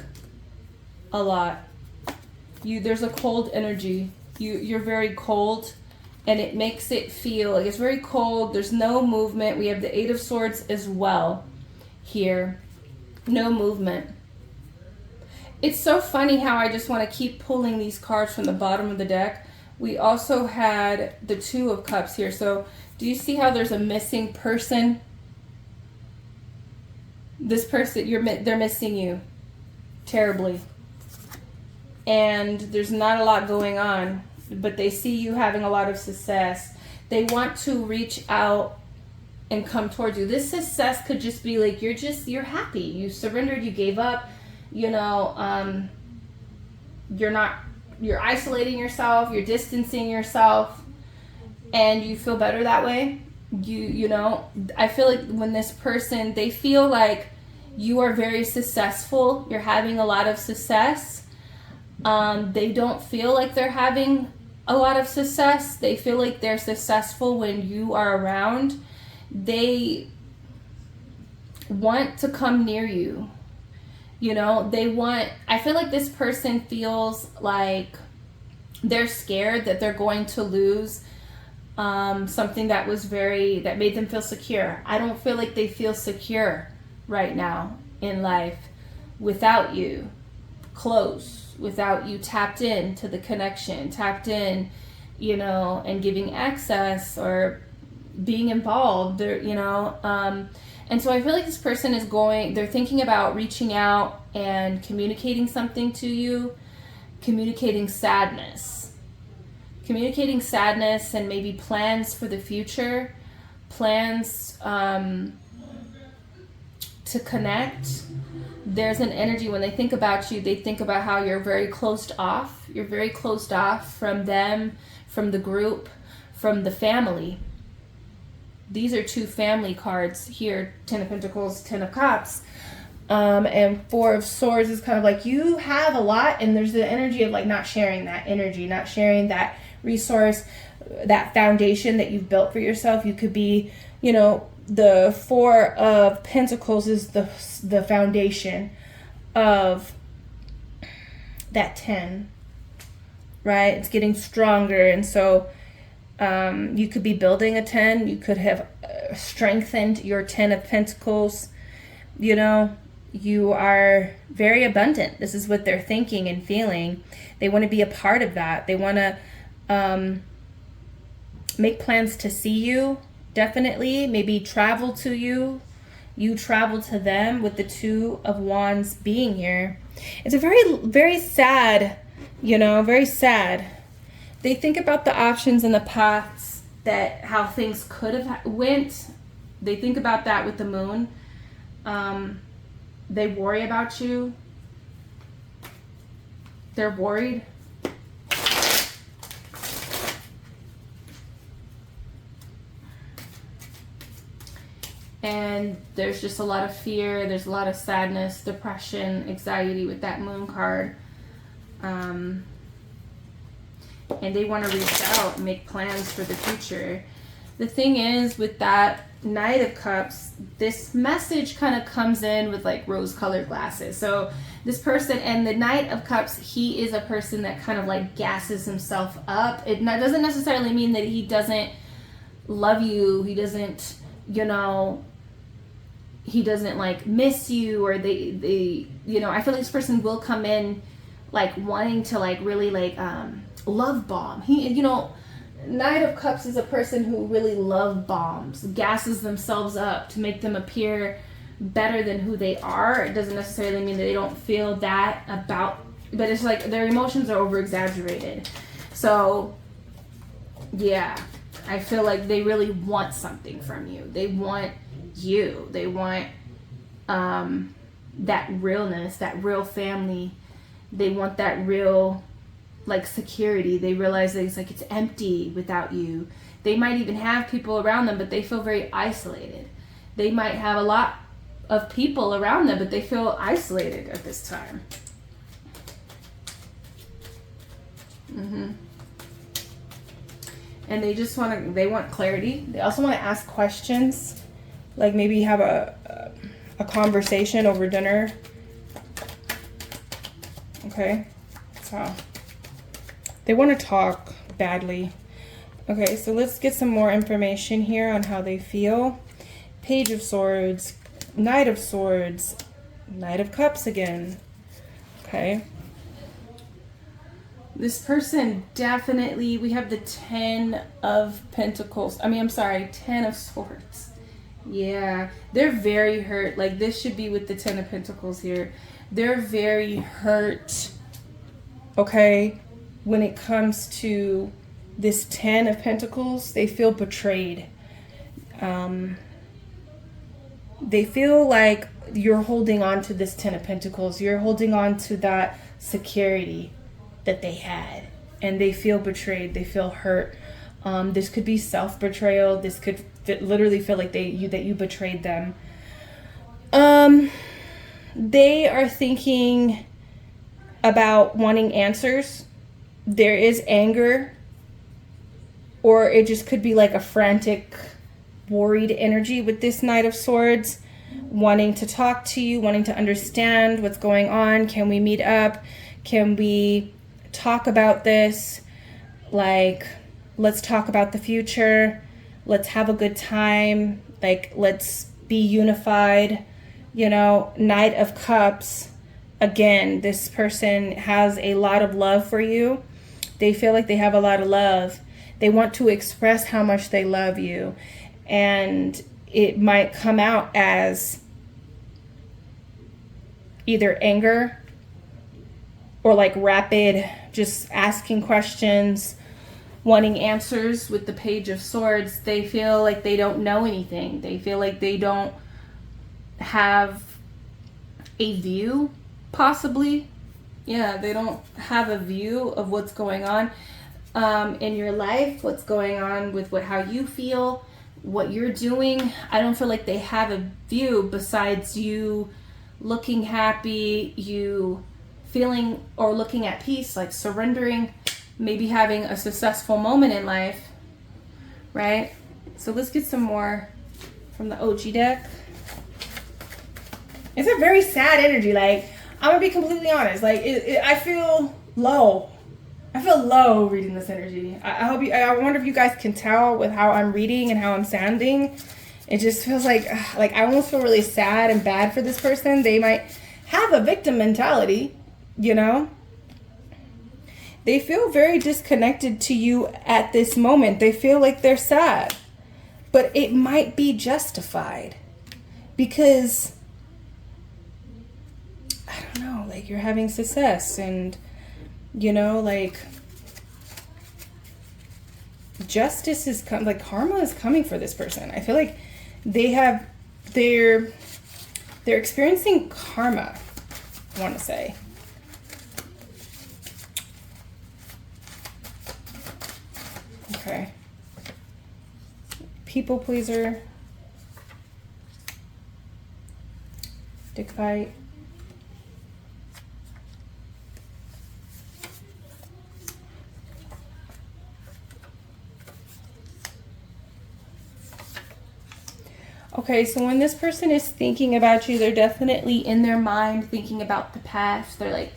Speaker 2: a lot. There's a cold energy. You're very cold. And it makes it feel like it's very cold. There's no movement. We have the Eight of Swords as well here. No movement. It's so funny how I just want to keep pulling these cards from the bottom of the deck. We also had the Two of Cups here. So do you see how there's a missing person? This person, they're missing you terribly. And there's not a lot going on. But they see you having a lot of success. They want to reach out and come towards you. This success could just be like, you're happy. You surrendered, you gave up, you're isolating yourself, you're distancing yourself, and you feel better that way. I feel like when this person, they feel like you are very successful, you're having a lot of success. They don't feel like they're having a lot of success. They feel like they're successful when you are around. They want to come near you. I feel like this person feels like they're scared that they're going to lose something that made them feel secure. I don't feel like they feel secure right now in life without you close. Without you tapped in to the connection, tapped in, and giving access or being involved, and so I feel like this person they're thinking about reaching out and communicating something to you, communicating sadness and maybe plans for the future, plans to connect. There's an energy when they think about you, they think about how you're very closed off. You're very closed off from them, from the group, from the family. These are two family cards here, Ten of Pentacles, Ten of Cups. And Four of Swords is kind of like you have a lot, and there's the energy of like not sharing that energy, not sharing that resource, that foundation that you've built for yourself. You could be, the Four of Pentacles is the foundation of that 10, right? It's getting stronger, and so you could be building a 10. You could have strengthened your 10 of Pentacles. You are very abundant. This is what they're thinking and feeling. They want to be a part of that. They want to make plans to see you. Definitely, maybe travel to you. You travel to them with the Two of Wands being here. It's a very, very sad, very sad. They think about the options and the paths how things could have went. They think about that with the Moon. They worry about you. They're worried. And there's just a lot of fear. There's a lot of sadness, depression, anxiety with that Moon card. And they want to reach out and make plans for the future. The thing is, with that Knight of Cups, this message kind of comes in with like rose-colored glasses. So this person, and the Knight of Cups, he is a person that kind of like gasses himself up. It doesn't necessarily mean that he doesn't love you. He doesn't, he doesn't like miss you, or they I feel like this person will come in like wanting to like really like love bomb. He, you know, Knight of Cups is a person who really love bombs, gasses themselves up to make them appear better than who they are. It doesn't necessarily mean that they don't feel that about, but it's like their emotions are over exaggerated. So yeah, I feel like they really want something from you. They want you. They want that realness, that real family. They want that real, like, security. They realize that it's like it's empty without you. They might even have people around them, but they feel very isolated. They might have a lot of people around them, but they feel isolated at this time. And they just they want clarity. They also want to ask questions, like maybe have a conversation over dinner. Okay, so they want to talk badly. Okay, so let's get some more information here on how they feel. Page of Swords, Knight of Swords, Knight of Cups again. Okay. This person definitely, we have the 10 of Pentacles. I'm sorry, 10 of Swords. Yeah, they're very hurt. Like, this should be with the 10 of Pentacles here. They're very hurt, okay, when it comes to this 10 of Pentacles. They feel betrayed. They feel like you're holding on to this 10 of Pentacles. You're holding on to that security that they had, and they feel betrayed. They feel hurt. This could be self-betrayal. This could literally feel like that you betrayed them. They are thinking about wanting answers. There is anger, or it just could be like a frantic, worried energy with this Knight of Swords, wanting to talk to you, wanting to understand what's going on. Can we meet up? Can we talk about this? Like, let's talk about the future. Let's have a good time. Like, let's be unified. You know, Knight of Cups. Again, this person has a lot of love for you. They feel like they have a lot of love. They want to express how much they love you. And it might come out as either anger or like rapid, just asking questions, wanting answers with the Page of Swords. They feel like they don't know anything. They feel like they don't have a view, possibly. Yeah, they don't have a view of what's going on in your life, what's going on with how you feel, what you're doing. I don't feel like they have a view besides you looking happy, you feeling or looking at peace, like surrendering, maybe having a successful moment in life, right? So let's get some more from the OG deck. It's a very sad energy. Like, I'm gonna be completely honest. Like, I feel low. I feel low reading this energy. I wonder if you guys can tell with how I'm reading and how I'm sounding. It just feels like I almost feel really sad and bad for this person. They might have a victim mentality, you know? They feel very disconnected to you at this moment. They feel like they're sad. But it might be justified because, I don't know, like, you're having success and, you know, like, justice is coming, like, karma is coming for this person. I feel like they're experiencing karma, I want to say. Okay. People pleaser. Dick fight. Okay, so when this person is thinking about you, they're definitely in their mind thinking about the past. They're like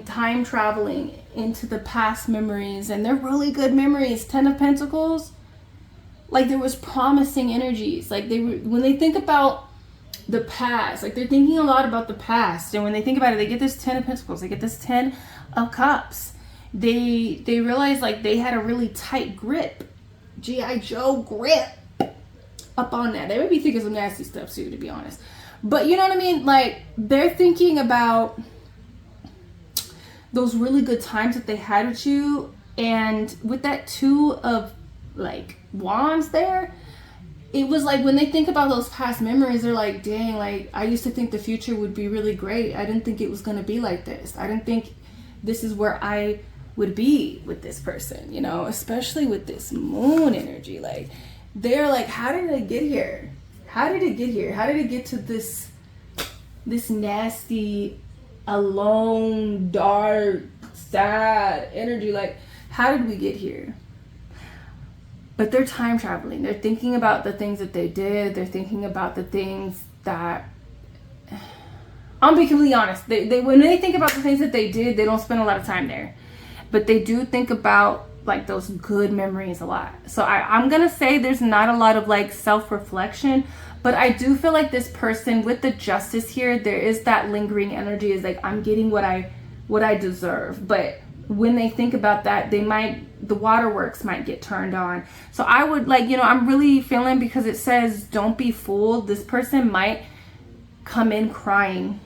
Speaker 2: time traveling into the past memories, and they're really good memories. 10 of Pentacles, like, there was promising energies. Like, when they think about the past, like, they're thinking a lot about the past, and when they think about it, they get this 10 of Pentacles, they get this 10 of Cups, they realized like they had a really tight grip, G.I. Joe grip up on that. They would be thinking some nasty stuff too, to be honest. But you know what I mean? Like, they're thinking about those really good times that they had with you. And with that 2 of like wands there, it was like when they think about those past memories, they're like, dang, like I used to think the future would be really great. I didn't think it was going to be like this. I didn't think this is where I would be with this person, you know, especially with this moon energy. Like, they're like, how did it get here? How did it get here? How did it get to this nasty, alone, dark, sad energy? Like, how did we get here? But they're time traveling. They're thinking about the things that they did. They're thinking about the things that, I'll be completely honest, they when they think about the things that they did, they don't spend a lot of time there. But they do think about like those good memories a lot. So I'm gonna say there's not a lot of like self-reflection, but I do feel like this person with the Justice here, there is that lingering energy, is like, I'm getting what I deserve. But when they think about that, the waterworks might get turned on. So I would like, you know, I'm really feeling, because it says don't be fooled, this person might come in crying.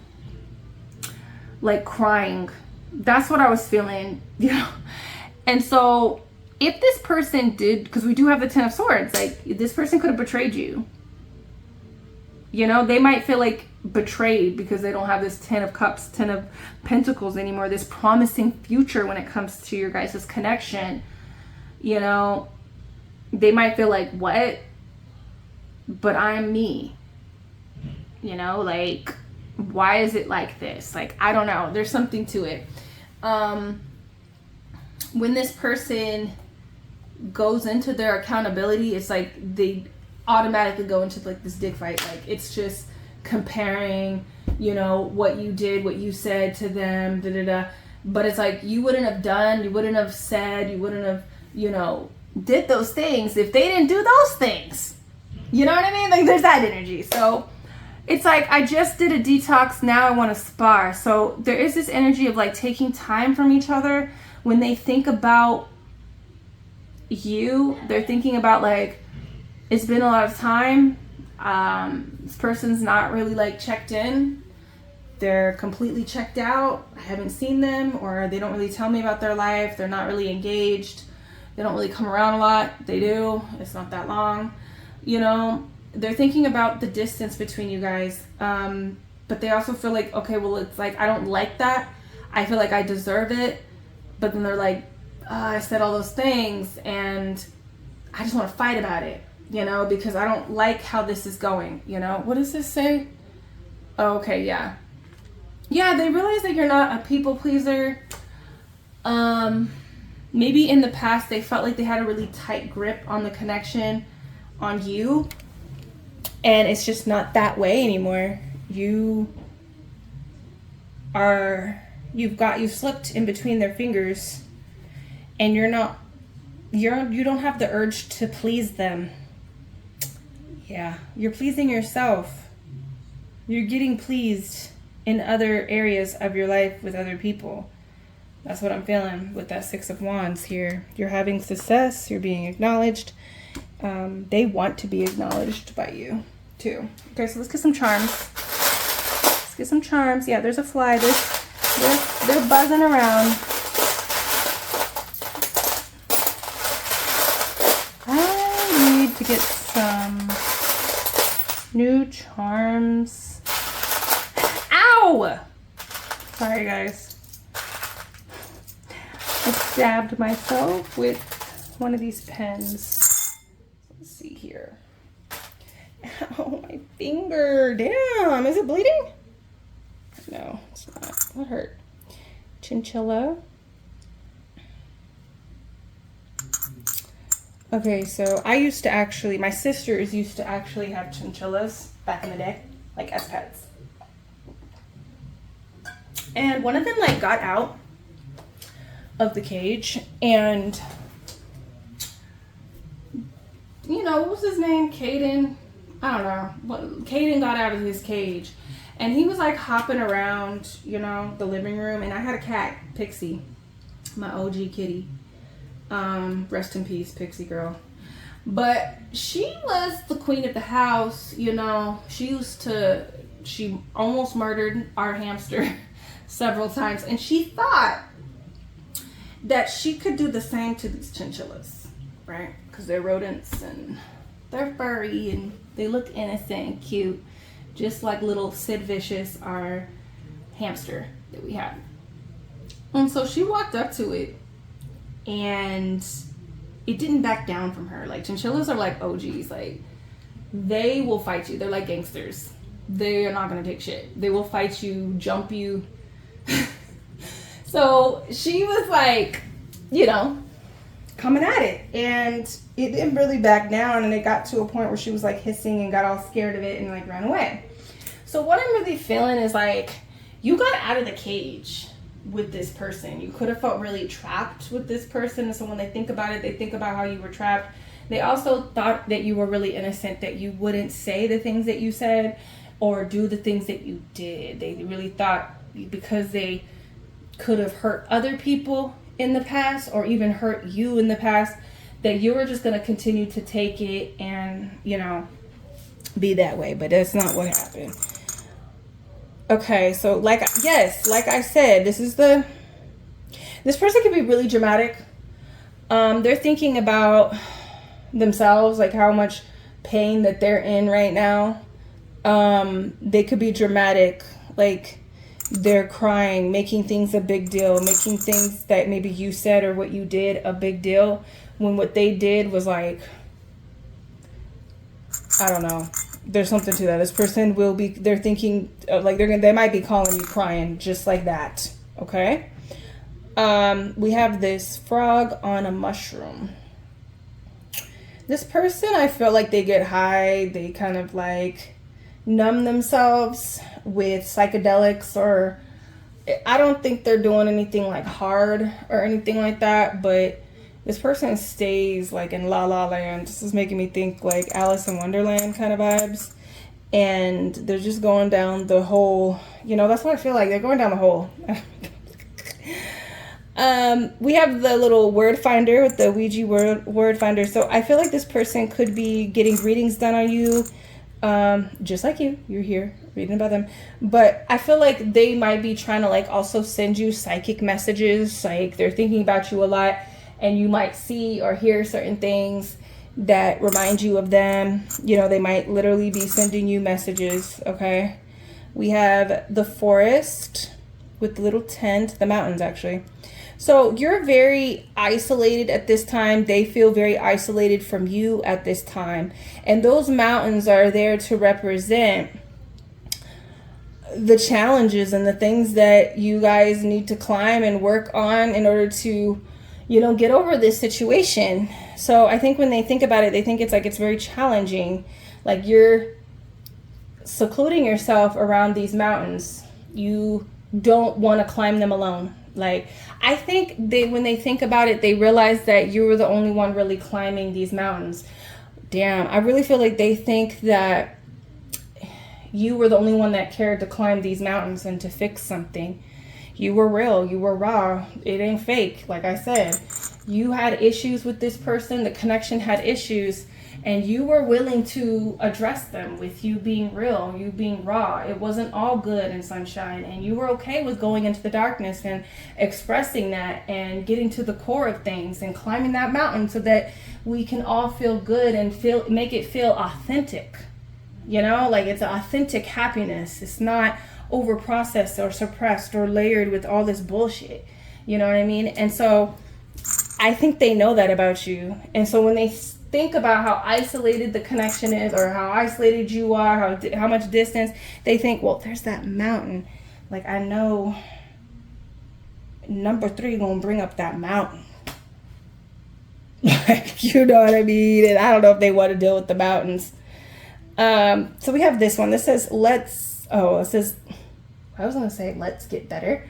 Speaker 2: Like crying. That's what I was feeling, you know. And so if this person did, because we do have the 10 of Swords, like this person could have betrayed you. You know, they might feel like betrayed because they don't have this 10 of Cups, 10 of Pentacles anymore, this promising future when it comes to your guys' connection. You know, they might feel like, what? But I'm me. You know, like, why is it like this? Like, I don't know. There's something to it. When this person goes into their accountability, it's like they automatically go into like this dig fight. Like, it's just comparing, you know, what you did, what you said to them, but it's like, you wouldn't have done, you wouldn't have said, you wouldn't have, you know, did those things if they didn't do those things. You know what I mean? Like, there's that energy. So it's like, I just did a detox, now I want to spar. So there is this energy of like taking time from each other. When they think about you, they're thinking about like, it's been a lot of time. This person's not really like checked in. They're completely checked out. I haven't seen them, or they don't really tell me about their life. They're not really engaged. They don't really come around a lot. They do. It's not that long. You know, they're thinking about the distance between you guys. But they also feel like, okay, well, it's like, I don't like that. I feel like I deserve it. But then they're like, I said all those things and I just want to fight about it, you know, because I don't like how this is going, you know. What does this say? Oh, okay, yeah. Yeah, they realize that you're not a people pleaser. Maybe in the past they felt like they had a really tight grip on the connection on you. And it's just not that way anymore. You've slipped in between their fingers, and you don't have the urge to please them. Yeah, you're pleasing yourself. You're getting pleased in other areas of your life with other people. That's what I'm feeling with that 6 of Wands here. You're having success, you're being acknowledged. They want to be acknowledged by you too. Okay, so let's get some charms. Let's get some charms. Yeah, there's a fly. They're buzzing around. I need to get some new charms. Ow! Sorry, guys. I stabbed myself with one of these pens. Let's see here. Ow, my finger. Damn, is it bleeding? No, it's not. That hurt. Chinchilla. Okay, so my sisters used to actually have chinchillas back in the day, like as pets. And one of them like got out of the cage, and you know, what was his name? Caden? I don't know. Caden got out of his cage, and he was like hopping around, you know, the living room, and I had a cat, Pixie. my OG kitty. Rest in peace, Pixie girl. But she was the queen of the house, you know. She almost murdered our hamster several times, and she thought that she could do the same to these chinchillas, right? Because they're rodents and they're furry and they look innocent and cute, just like little Sid Vicious, our hamster that we have. And so she walked up to it, and it didn't back down from her. Like, chinchillas are like OGs. Like, they will fight you. They're like gangsters. They are not gonna take shit. They will fight you, jump you. So she was like, you know, coming at it, and it didn't really back down, and it got to a point where she was like hissing and got all scared of it and like ran away. So what I'm really feeling is like, you got out of the cage with this person. You could have felt really trapped with this person. So when they think about it, they think about how you were trapped. They also thought that you were really innocent, that you wouldn't say the things that you said or do the things that you did. They really thought because they could have hurt other people in the past or even hurt you in the past, that you were just going to continue to take it and, you know, be that way. But that's not what happened. Okay, so like I said, this person can be really dramatic. They're thinking about themselves, like how much pain that they're in right now. They could be dramatic, like they're crying, making things a big deal, making things that maybe you said or what you did a big deal, when what they did was like, I don't know. There's something to that. This person will be, they're thinking like they might be calling you crying just like that. Okay. We have this frog on a mushroom. This person, I feel like they get high. They kind of like numb themselves with psychedelics, or I don't think they're doing anything like hard or anything like that, but this person stays like in La La Land. This is making me think like Alice in Wonderland kind of vibes. And they're just going down the hole. You know, that's what I feel like. They're going down the hole. We have the little word finder with the Ouija word finder. So I feel like this person could be getting readings done on you. Just like you're here reading about them. But I feel like they might be trying to like also send you psychic messages. Like they're thinking about you a lot. And you might see or hear certain things that remind you of them. You know, they might literally be sending you messages, okay? We have the forest with the little tent, the mountains actually. So you're very isolated at this time. They feel very isolated from you at this time. And those mountains are there to represent the challenges and the things that you guys need to climb and work on in order to, you know, get over this situation. So I think when they think about it, they think it's like it's very challenging. Like you're secluding yourself around these mountains. You don't want to climb them alone. Like I think when they think about it, they realize that you were the only one really climbing these mountains. Damn, I really feel like they think that you were the only one that cared to climb these mountains and to fix something. You were real. You were raw. It ain't fake. Like I said, you had issues with this person. The connection had issues, and you were willing to address them with you being real, you being raw. It wasn't all good and sunshine, and you were okay with going into the darkness and expressing that and getting to the core of things and climbing that mountain so that we can all feel good and make it feel authentic. You know, like it's an authentic happiness. It's not over processed or suppressed or layered with all this bullshit. You know what I mean? And so I think they know that about you. And so when they think about how isolated the connection is, or how isolated you are, how much distance, they think, well, there's that mountain. Like I know number 3 gonna bring up that mountain. Like, you know what I mean? And I don't know if they want to deal with the mountains. So we have this one. This says, I was going to say, let's get better.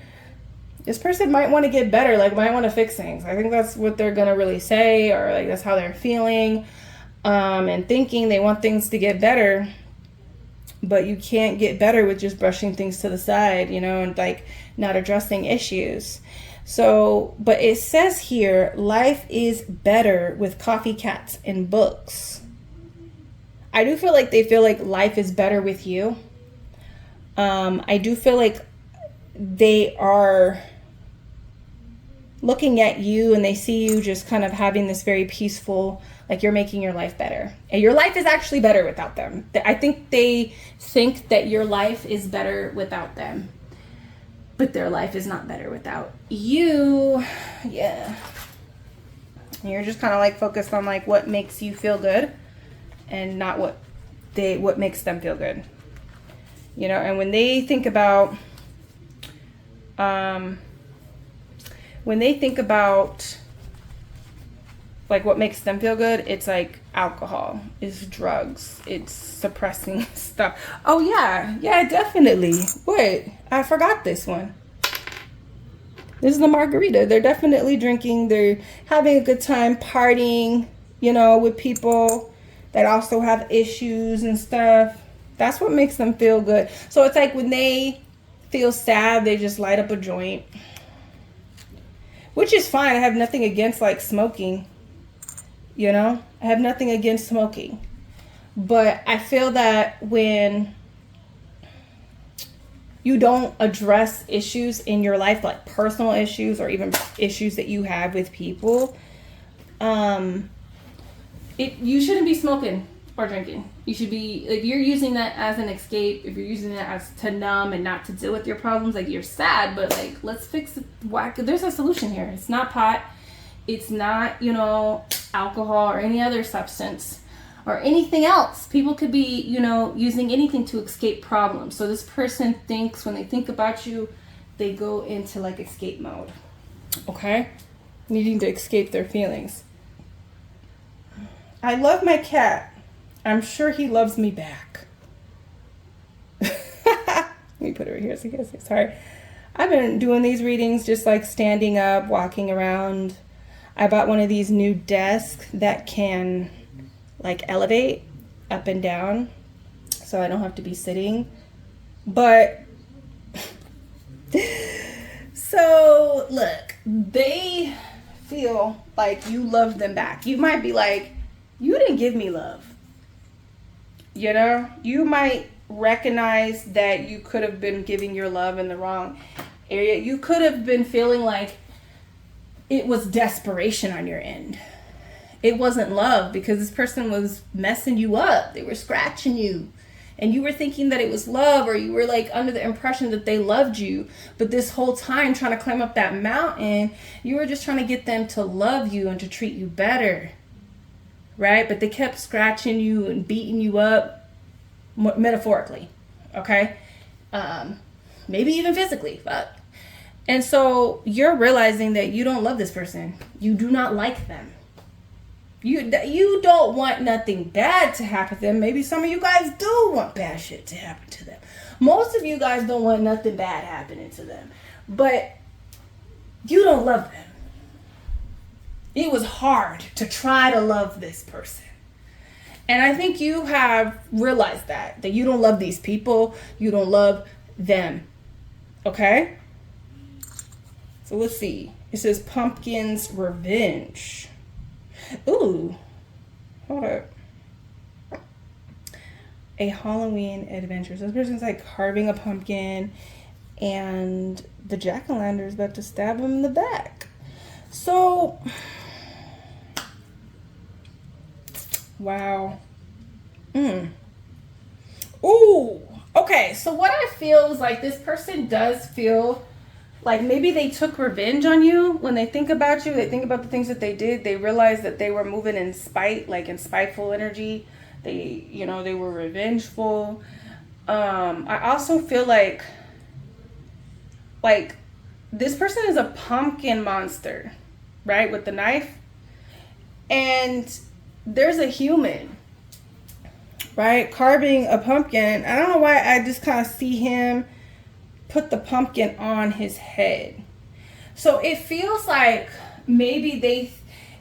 Speaker 2: This person might want to get better, like might want to fix things. I think that's what they're going to really say, or like that's how they're feeling and thinking. They want things to get better, but you can't get better with just brushing things to the side, you know, and like not addressing issues. So, but it says here, life is better with coffee, cats, and books. I do feel like they feel like life is better with you. I do feel like they are looking at you and they see you just kind of having this very peaceful, like you're making your life better. And your life is actually better without them. I think they think that your life is better without them. But their life is not better without you. Yeah. And you're just kind of like focused on like what makes you feel good and not what makes them feel good. You know, and when they think about like what makes them feel good, it's like alcohol, it's drugs, it's suppressing stuff. Oh yeah, definitely. Wait, I forgot this one. This is the margarita. They're definitely drinking, they're having a good time partying, you know, with people that also have issues and stuff. That's what makes them feel good. So it's like when they feel sad, they just light up a joint, which is fine. I have nothing against like smoking, you know, I have nothing against smoking. But I feel that when you don't address issues in your life, like personal issues or even issues that you have with people, you shouldn't be smoking or drinking. You should be, if you're using that as an escape, if you're using that as to numb and not to deal with your problems, like you're sad, but like let's fix it. There's a solution here. It's not pot. It's not, you know, alcohol or any other substance or anything else. People could be, you know, using anything to escape problems. So this person thinks, when they think about you, they go into like escape mode. Okay? Needing to escape their feelings. I love my cat. I'm sure he loves me back. Let me put it right here so you guys see. Sorry. I've been doing these readings just like standing up, walking around. I bought one of these new desks that can like elevate up and down so I don't have to be sitting. But so look, they feel like you love them back. You might be like, you didn't give me love. You know, you might recognize that you could have been giving your love in the wrong area. You could have been feeling like it was desperation on your end. It wasn't love because this person was messing you up. They were scratching you. And you were thinking that it was love, or you were like under the impression that they loved you. But this whole time trying to climb up that mountain, you were just trying to get them to love you and to treat you better. Right? But they kept scratching you and beating you up, metaphorically. Okay? Maybe even physically. Fuck. And so you're realizing that you don't love this person. You do not like them. You don't want nothing bad to happen to them. Maybe some of you guys do want bad shit to happen to them. Most of you guys don't want nothing bad happening to them. But you don't love them. It was hard to try to love this person. And I think you have realized that you don't love these people. You don't love them. Okay? So let's see. It says Pumpkin's Revenge. Ooh. Hold up. A Halloween adventure. So this person's like carving a pumpkin and the jack-o'-lantern is about to stab him in the back. So, wow. Ooh. Okay, so what I feel is like this person does feel like maybe they took revenge on you. When they think about you, they think about the things that they did. They realize that they were moving in spite, like in spiteful energy. They, you know, they were revengeful. I also feel like this person is a pumpkin monster, right? With the knife. And there's a human, right? Carving a pumpkin. I don't know why I just kind of see him put the pumpkin on his head. So it feels like maybe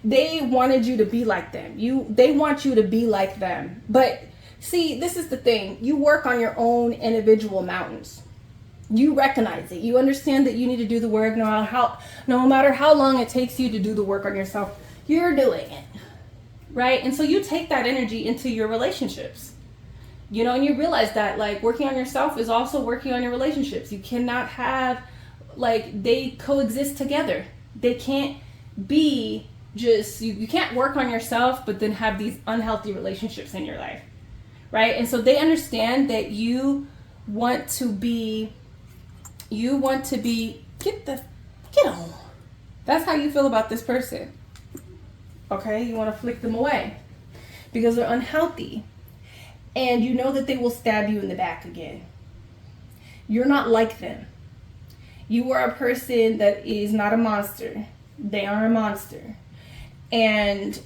Speaker 2: they wanted you to be like them. They want you to be like them. But see, this is the thing. You work on your own individual mountains. You recognize it. You understand that you need to do the work no matter how long it takes you to do the work on yourself, you're doing it. Right? And so you take that energy into your relationships. You know, and you realize that like working on yourself is also working on your relationships. You cannot have like they coexist together. They can't be just you can't work on yourself but then have these unhealthy relationships in your life. Right? And so they understand that you want to be get on. That's how you feel about this person. Okay? You want to flick them away because they're unhealthy. And you know that they will stab you in the back again. You're not like them. You are a person that is not a monster. They are a monster. And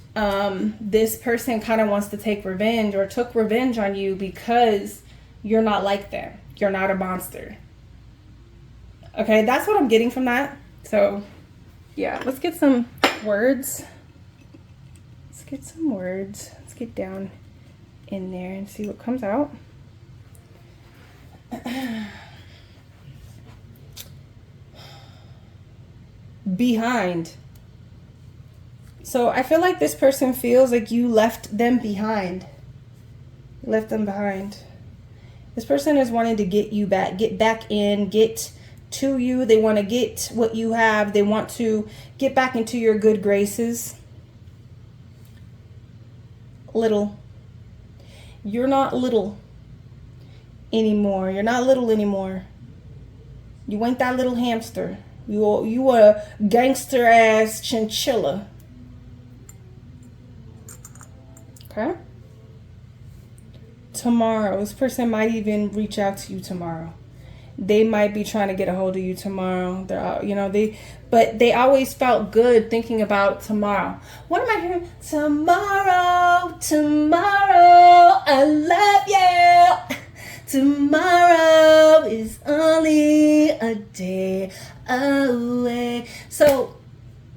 Speaker 2: this person kind of wants to take revenge or took revenge on you because you're not like them. You're not a monster. Okay, that's what I'm getting from that. So, yeah, let's get some words. Let's get some words. Let's get down in there and see what comes out. Behind. So I feel like this person feels like you left them behind. Left them behind. This person is wanting to get you back, get back in, get to you. They want to get what you have. They want to get back into your good graces. Little. You're not little anymore. You're not little anymore. You ain't that little hamster. You a gangster ass chinchilla. Okay? Tomorrow. This person might even reach out to you tomorrow. They might be trying to get a hold of you tomorrow. They're out, you know, but they always felt good thinking about tomorrow. What am I hearing? Tomorrow, I love you. Tomorrow is only a day away. So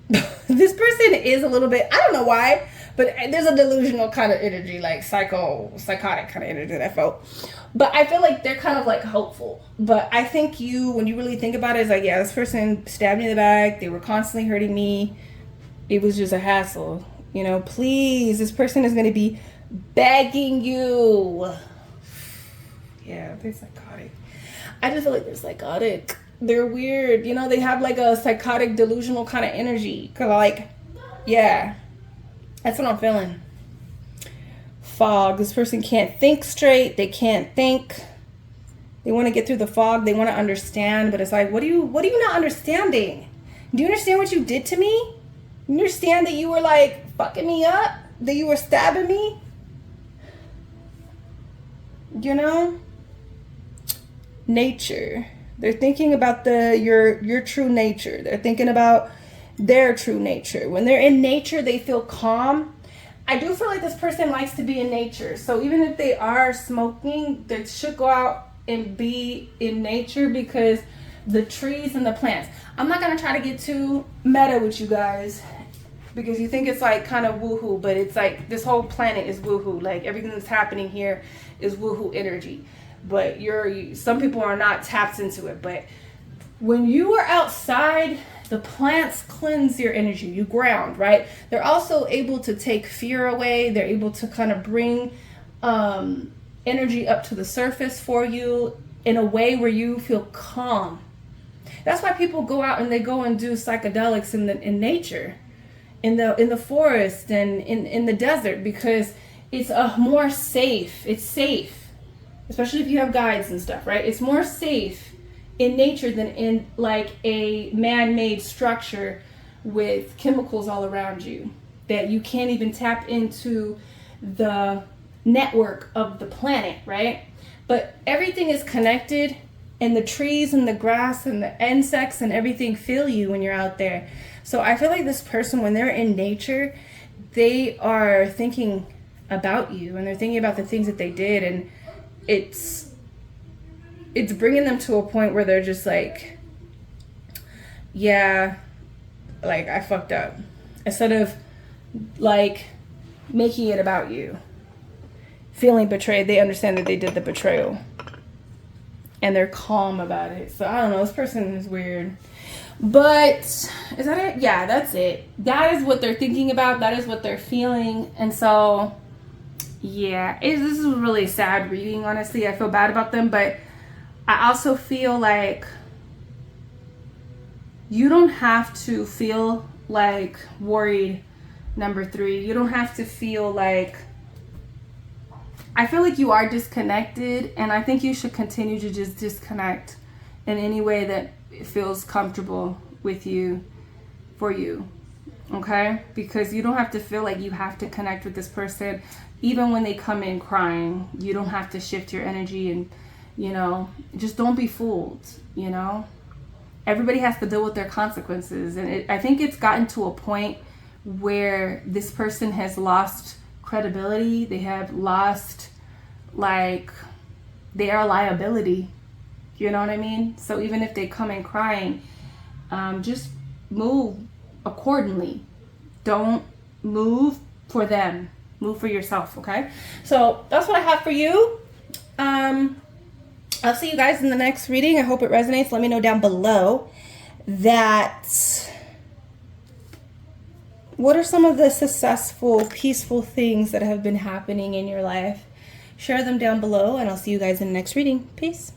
Speaker 2: this person is a little bit, I don't know why, but there's a delusional kind of energy, like psychotic kind of energy that I felt. But I feel like they're kind of like hopeful. But I think when you really think about it, it's like, yeah, this person stabbed me in the back. They were constantly hurting me. It was just a hassle. You know, please, this person is going to be begging you. Yeah, they're psychotic. I just feel like they're psychotic. They're weird. You know, they have like a psychotic, delusional kind of energy. Cause like, yeah, that's what I'm feeling. Fog. This person can't think straight. They can't think. They want to get through the fog. They want to understand, but it's like, what are you not understanding? Do you understand what you did to me? You understand that you were like fucking me up? That you were stabbing me? You know? Nature. They're thinking about your true nature. They're thinking about their true nature. When they're in nature, they feel calm. I do feel like this person likes to be in nature. So even if they are smoking, they should go out and be in nature because the trees and the plants. I'm not going to try to get too meta with you guys because you think it's like kind of woohoo, but it's like this whole planet is woohoo. Like everything that's happening here is woohoo energy. But some people are not tapped into it. But when you are outside, the plants cleanse your energy. You ground, right? They're also able to take fear away. They're able to kind of bring energy up to the surface for you in a way where you feel calm. That's why people go out and they go and do psychedelics in nature, in the forest and in the desert, because it's more safe. It's safe, especially if you have guides and stuff, right? It's more safe in nature than in like a man-made structure with chemicals all around you that you can't even tap into the network of the planet, right? But everything is connected, and the trees and the grass and the insects and everything feel you when you're out there. So I feel like this person, when they're in nature, they are thinking about you and they're thinking about the things that they did, and it's bringing them to a point where they're just like, yeah, like I fucked up. Instead of like making it about you. Feeling betrayed, they understand that they did the betrayal. and they're calm about it. So I don't know, this person is weird. But is that it? Yeah, that's it. That is what they're thinking about. That is what they're feeling. And so, yeah, this is really sad reading, honestly. I feel bad about them, but I also feel like you don't have to feel like worried, number 3. You don't have to feel like, I feel like you are disconnected, and I think you should continue to just disconnect in any way that it feels comfortable with you, for you, okay? Because you don't have to feel like you have to connect with this person. Even when they come in crying, you don't have to shift your energy, and, you know, just don't be fooled, you know? Everybody has to deal with their consequences, and I think it's gotten to a point where this person has lost credibility. They have lost, like, they are a liability. You know what I mean? So even if they come in crying, just move accordingly. Don't move for them. Move for yourself, okay? So that's what I have for you. I'll see you guys in the next reading. I hope it resonates. Let me know down below what are some of the successful, peaceful things that have been happening in your life. Share them down below, and I'll see you guys in the next reading. Peace.